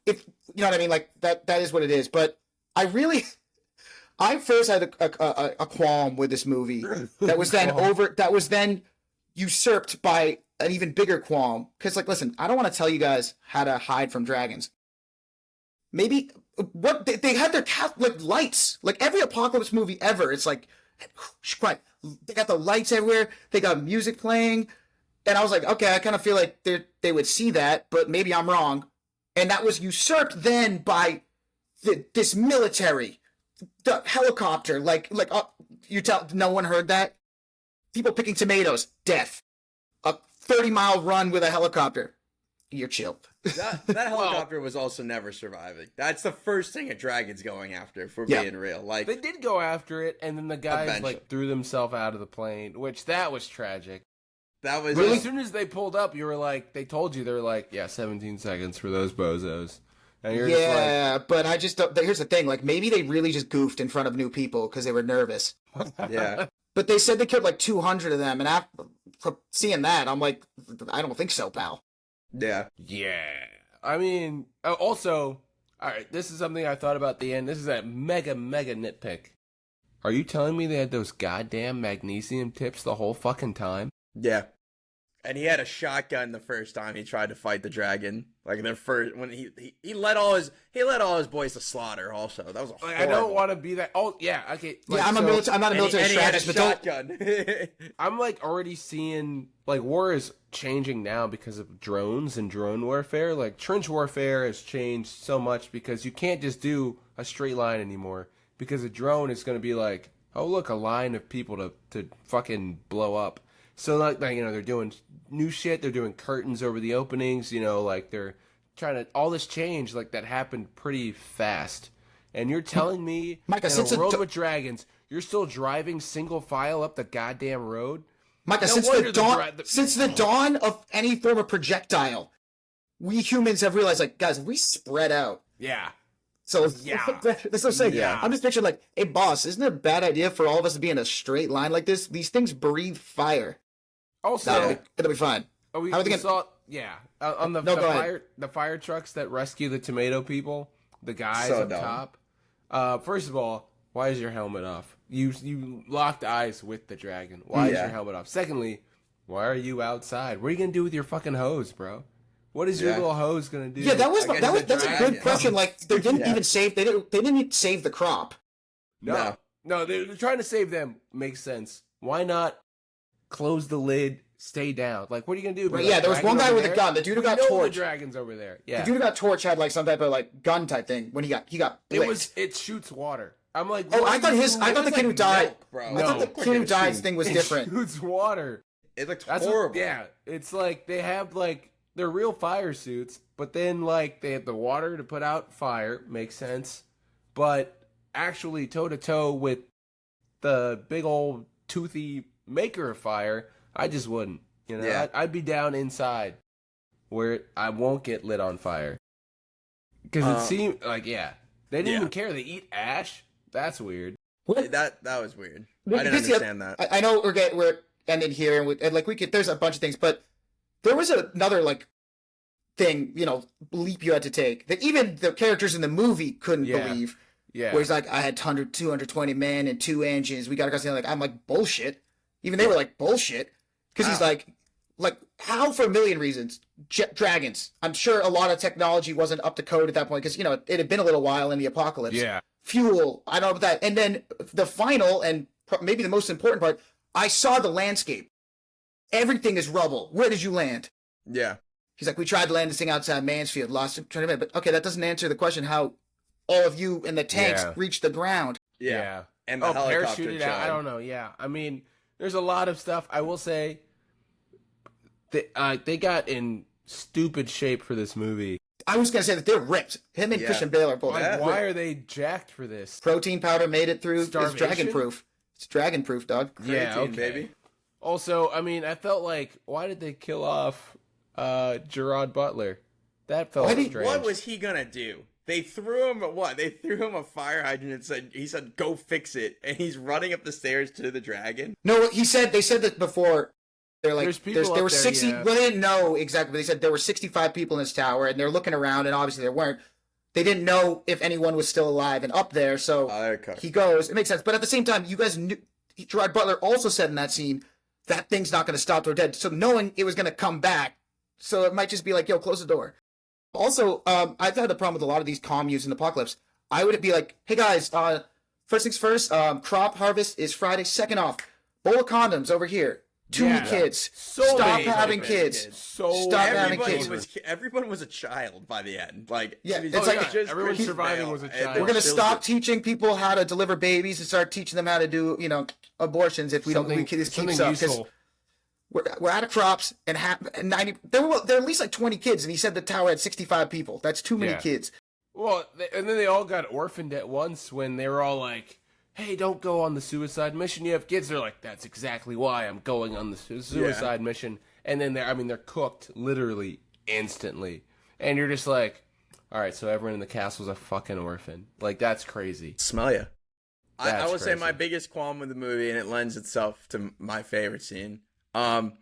if you know what I mean, like that is what it is. But I first had a qualm with this movie that was then usurped by an even bigger qualm. Because listen, I don't want to tell you guys how to hide from dragons. Maybe what they had their lights, like every apocalypse movie ever. It's like, they got the lights everywhere. They got music playing. And I was like, okay, I kind of feel like they would see that, but maybe I'm wrong. And that was usurped then by this military, the helicopter. You tell no one heard that. People picking tomatoes, death. A 30-mile run with a helicopter. You're chill. That helicopter was also never surviving. That's the first thing a dragon's going after, for being real. Like, they did go after it, and then the guys eventually threw themselves out of the plane, which that was tragic. That was really? As soon as they pulled up, you were like, they told you, they were like, yeah, 17 seconds for those bozos. And you're just like, but I just don't. Here's the thing, like, maybe they really just goofed in front of new people because they were nervous. Yeah. But they said they killed like 200 of them, and after seeing that, I'm like, I don't think so, pal. Yeah. Yeah. I mean, also, all right, this is something I thought about at the end. This is a mega nitpick. Are you telling me they had those goddamn magnesium tips the whole fucking time? Yeah. And he had a shotgun the first time he tried to fight the dragon. Like the first when he led all his boys to slaughter. Also, that was a I don't want to be that. Oh yeah, okay. Like, yeah, I'm not a military strategist, but shotgun. I'm like already seeing like war is changing now because of drones and drone warfare. Like trench warfare has changed so much because you can't just do a straight line anymore because a drone is going to be like, oh look, a line of people to fucking blow up. So like they're doing new shit. They're doing curtains over the openings. Like they're trying to all this change like that happened pretty fast. And you're telling me Micah, in a world with dragons, you're still driving single file up the goddamn road? Micah, since the dawn of any form of projectile, we humans have realized, like, guys, we spread out. Yeah. So that's what I'm saying. Yeah. I'm just picturing like, hey boss, isn't it a bad idea for all of us to be in a straight line like this? These things breathe fire. Also, it'll be fine. On the fire trucks that rescue the tomato people, the guys up top. First of all, why is your helmet off? You locked eyes with the dragon. Why is your helmet off? Secondly, why are you outside? What are you gonna do with your fucking hose, bro? What is your little hose gonna do? Yeah, that's a good question. Like they didn't even save they didn't save the crop. No, they're trying to save them. Makes sense. Why not close the lid? Stay down. Like, what are you gonna do? Right, yeah, there was one guy with a gun. The dude who got torched. The dragon's over there. Yeah. The dude who got torched had like some type of like gun type thing when he got blicked. It shoots water. I'm like, I thought the kid who died. Milk, bro. I thought the kid who died thing was different. It shoots water. It looked horrible. It's like they have like they're real fire suits, but then like they have the water to put out fire. Makes sense, but actually toe to toe with the big old toothy maker of fire, I just wouldn't. I'd be down inside where I won't get lit on fire. Because it seemed like, they didn't even care. They eat ash. That's weird. That was weird. I didn't understand that. I know we're ending here, and we could. There's a bunch of things, but there was another like thing, leap you had to take that even the characters in the movie couldn't believe. Yeah. Where he's like, I had 220 men and 2 engines. We got to go. Like, I'm like, bullshit. Even they were like, bullshit. Because he's like, how for a million reasons? Dragons. I'm sure a lot of technology wasn't up to code at that point because, it had been a little while in the apocalypse. Yeah. Fuel. I don't know about that. And then the final and maybe the most important part, I saw the landscape. Everything is rubble. Where did you land? Yeah. He's like, we tried to land this thing outside Mansfield, lost it. But okay, that doesn't answer the question how all of you in the tanks reached the ground. Yeah. And the helicopter parachuted out. I don't know. Yeah. I mean, there's a lot of stuff. I will say they got in stupid shape for this movie. I was going to say that they're ripped. Him and Christian Bale are both. Why are they jacked for this? Protein powder made it through. It's dragon proof. It's dragon proof, dog. Yeah, baby. Also, I mean, I felt like, why did they kill off Gerard Butler? That felt strange. What was he going to do? They threw him They threw him a fire hydrant and he said, go fix it. And he's running up the stairs to the dragon. No, they said that before. They're like, there were 60. Yeah. Well, they didn't know exactly, but they said there were 65 people in this tower, and they're looking around, and obviously there weren't. They didn't know if anyone was still alive and up there, so he goes. It makes sense. But at the same time, you guys knew, Gerard Butler also said in that scene, that thing's not going to stop till we're dead. So knowing it was going to come back, so it might just be like, yo, close the door. Also, I've had a problem with a lot of these communes in Apocalypse. I would be like, hey guys, first things first, crop harvest is Friday, second off. Bowl of condoms over here. Too many kids. Stop having kids. Stop having kids. Everyone was a child by the end. Like, yeah, it's like just everyone surviving was a child. We're gonna stop teaching people how to deliver babies and start teaching them how to do, abortions if we don't. This keeps up because we're out of crops and 90. There were at least like 20 kids, and he said the tower had 65 people. That's too many kids. Well, and then they all got orphaned at once when they were all like, hey, don't go on the suicide mission. You have kids. They're like, that's exactly why I'm going on the suicide mission. And then they're cooked literally instantly. And you're just like, all right, so everyone in the castle's a fucking orphan. Like, that's crazy. Smell ya. I will say my biggest qualm with the movie, and it lends itself to my favorite scene. Matthew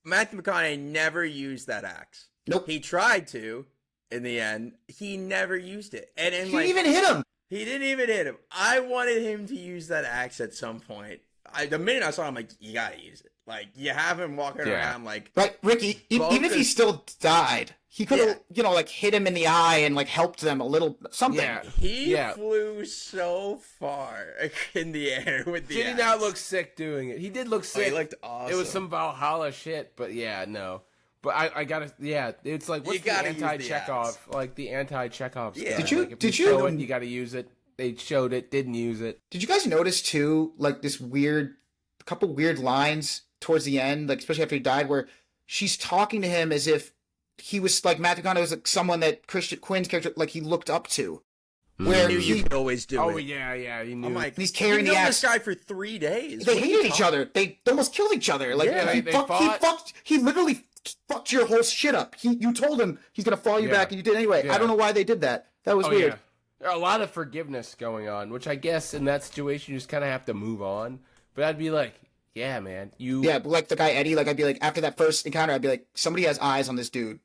McConaughey never used that axe. Nope. He tried to in the end. He never used it. And he didn't even hit him. He didn't even hit him. I wanted him to use that axe at some point. The minute I saw him, I'm like, you gotta use it. Like, you have him walking around like... Right, Ricky, even if he still died, he could have, hit him in the eye and, helped them a little, something. Yeah, he flew so far in the air with the axe. Did he not look sick doing it? He did look sick. He looked awesome. It was some Valhalla shit, but no. But I gotta, it's like, what's the anti-Chekhov? Like, the anti-Chekhov stuff. Yeah. Did you show it, you gotta use it. They showed it, didn't use it. Did you guys notice, too, this couple weird lines towards the end, especially after he died, where she's talking to him as if he was, Matthew McConaughey was, someone that Christian Quinn's character, he looked up to. Where you could always do it. Oh, yeah, he knew. I'm like, he's carrying the axe. This guy for 3 days. They hated each other. They almost killed each other. He literally fucked your whole shit up. You told him he's gonna follow you back, and you did anyway. Yeah. I don't know why they did that. That was weird. Yeah. There are a lot of forgiveness going on, which I guess in that situation you just kind of have to move on. But I'd be like, yeah, man, like the guy Eddie. I'd be like, after that first encounter, I'd be like, somebody has eyes on this dude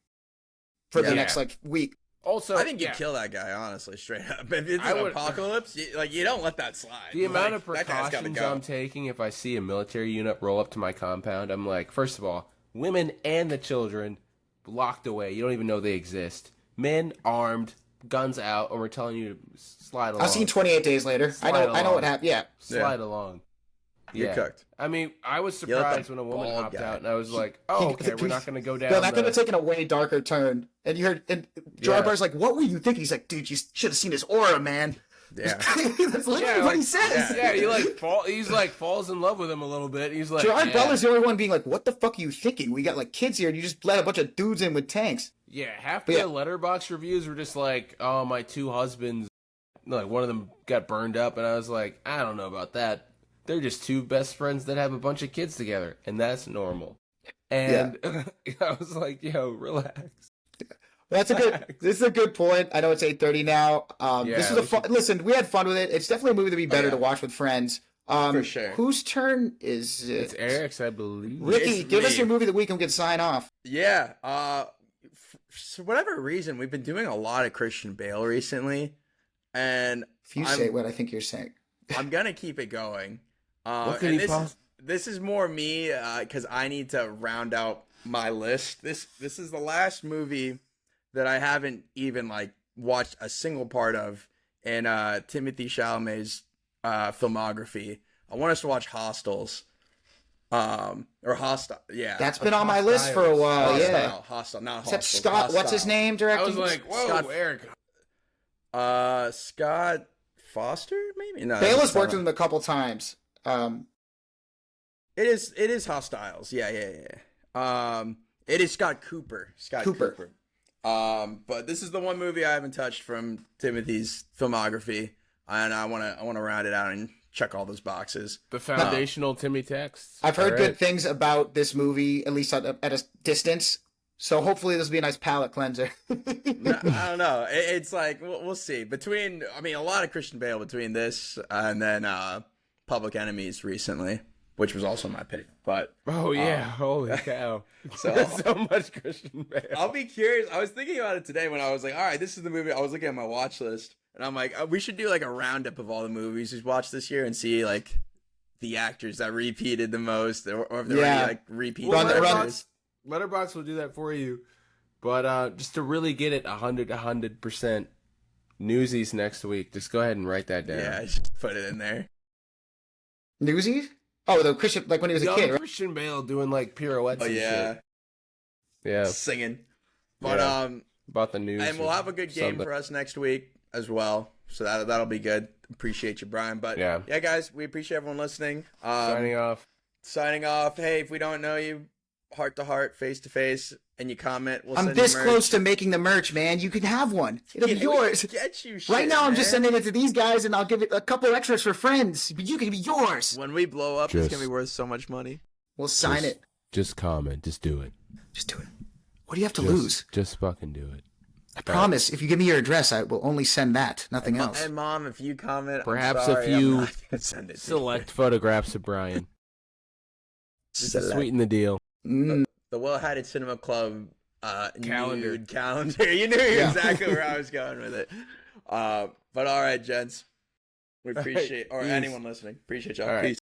for the next week. Also, I think you'd kill that guy, honestly, straight up. If it's an apocalypse, you don't let that slide. The amount of precautions I'm taking if I see a military unit roll up to my compound, I'm like, first of all, women and the children locked away. You don't even know they exist. Men armed, guns out, and we're telling you to slide along. I've seen 28 Days Later. I know what happened. Yeah. Slide along. You're cooked. I mean, I was surprised when a woman hopped out, and I was like, "Oh, okay, we're not going to go down." No, that could have taken a way darker turn. And you heard, and Gerard Butler's like, "What were you thinking?" He's like, "Dude, you should have seen his aura, man." Yeah, that's literally what he says. Yeah, he's falls in love with him a little bit. He's like, Gerard Butler's the only one being like, "What the fuck are you thinking? We got kids here, and you just let a bunch of dudes in with tanks." Yeah, half the Letterboxd reviews were just like, "Oh, my two husbands, one of them got burned up," and I was like, "I don't know about that. They're just two best friends that have a bunch of kids together, and that's normal." And I was like, "Yo, relax." This is a good point. I know it's 8:30 now. This is listen, we had fun with it. It's definitely a movie that'd be better to watch with friends. For sure. Whose turn is it? It's Eric's, I believe. Ricky, give us your movie of the week and we can sign off. Yeah. For whatever reason, we've been doing a lot of Christian Bale recently, and if you say what I think you're saying, I'm gonna keep it going. This is more me because I need to round out my list. This is the last movie that I haven't even watched a single part of in Timothée Chalamet's filmography. I want us to watch Hostiles. Or Hostile. Yeah. That's been on my list for a while. Hostile, not Hostile. Is that Scott? Hostile. What's his name directing? I was like, whoa, Eric. Scott Foster, maybe? No. Bale has worked with him a couple times. It is Hostiles. Yeah. It is Scott Cooper. Cooper. But this is the one movie I haven't touched from Timothy's filmography, and I want to round it out and check all those boxes. The foundational Timmy texts. I've heard good things about this movie, at least at a distance. So hopefully this will be a nice palate cleanser. I don't know. It's we'll see. A lot of Christian Bale between this and then Public Enemies recently, which was also my pick. But holy cow! So much Christian Bale. I'll be curious. I was thinking about it today when I was like, all right, this is the movie. I was looking at my watch list, and I'm like, we should do a roundup of all the movies we've watched this year and see the actors that repeated the most, or if there were any repeat. Letterboxd will do that for you, but just to really get it 100%, Newsies next week. Just go ahead and write that down. Yeah, just put it in there. Newsies? Oh, the Christian, like when he was a Young kid, right? Christian Bale doing like pirouettes. Oh and yeah, shit. Yeah. singing. But Yeah. About the news. and we'll or have a good game something. for us next week as well. So that'll be good. Appreciate you, Brian. But Yeah. guys, we appreciate everyone listening. Signing off. Signing off. Hey, if we don't know you, heart to heart, face to face, and you comment, we'll I'm send this you merch. close to making the merch, man. You can have one. It'll be Yeah, we yours. can Get you shit, Right now, I'm just man. sending it to these guys, and I'll give it a couple extras for friends. But you can be yours. When we blow up, it's Just- gonna be worth so much money. We'll sign it. Just comment. Just do it. Just do it. What do you have to lose? Just fucking do it. I promise. If you give me your address, I will only send that. Nothing else. And mom, if you comment, I'm Perhaps sorry, if I'm you not gonna send it to Select photographs of Brian. Just to Select. sweeten the deal. Mm. The Well-Hatted Cinema Club Calendar. nude calendar. You knew exactly where I was going with it. But all right, gents. We appreciate, or peace. anyone listening, appreciate y'all. All right. Peace.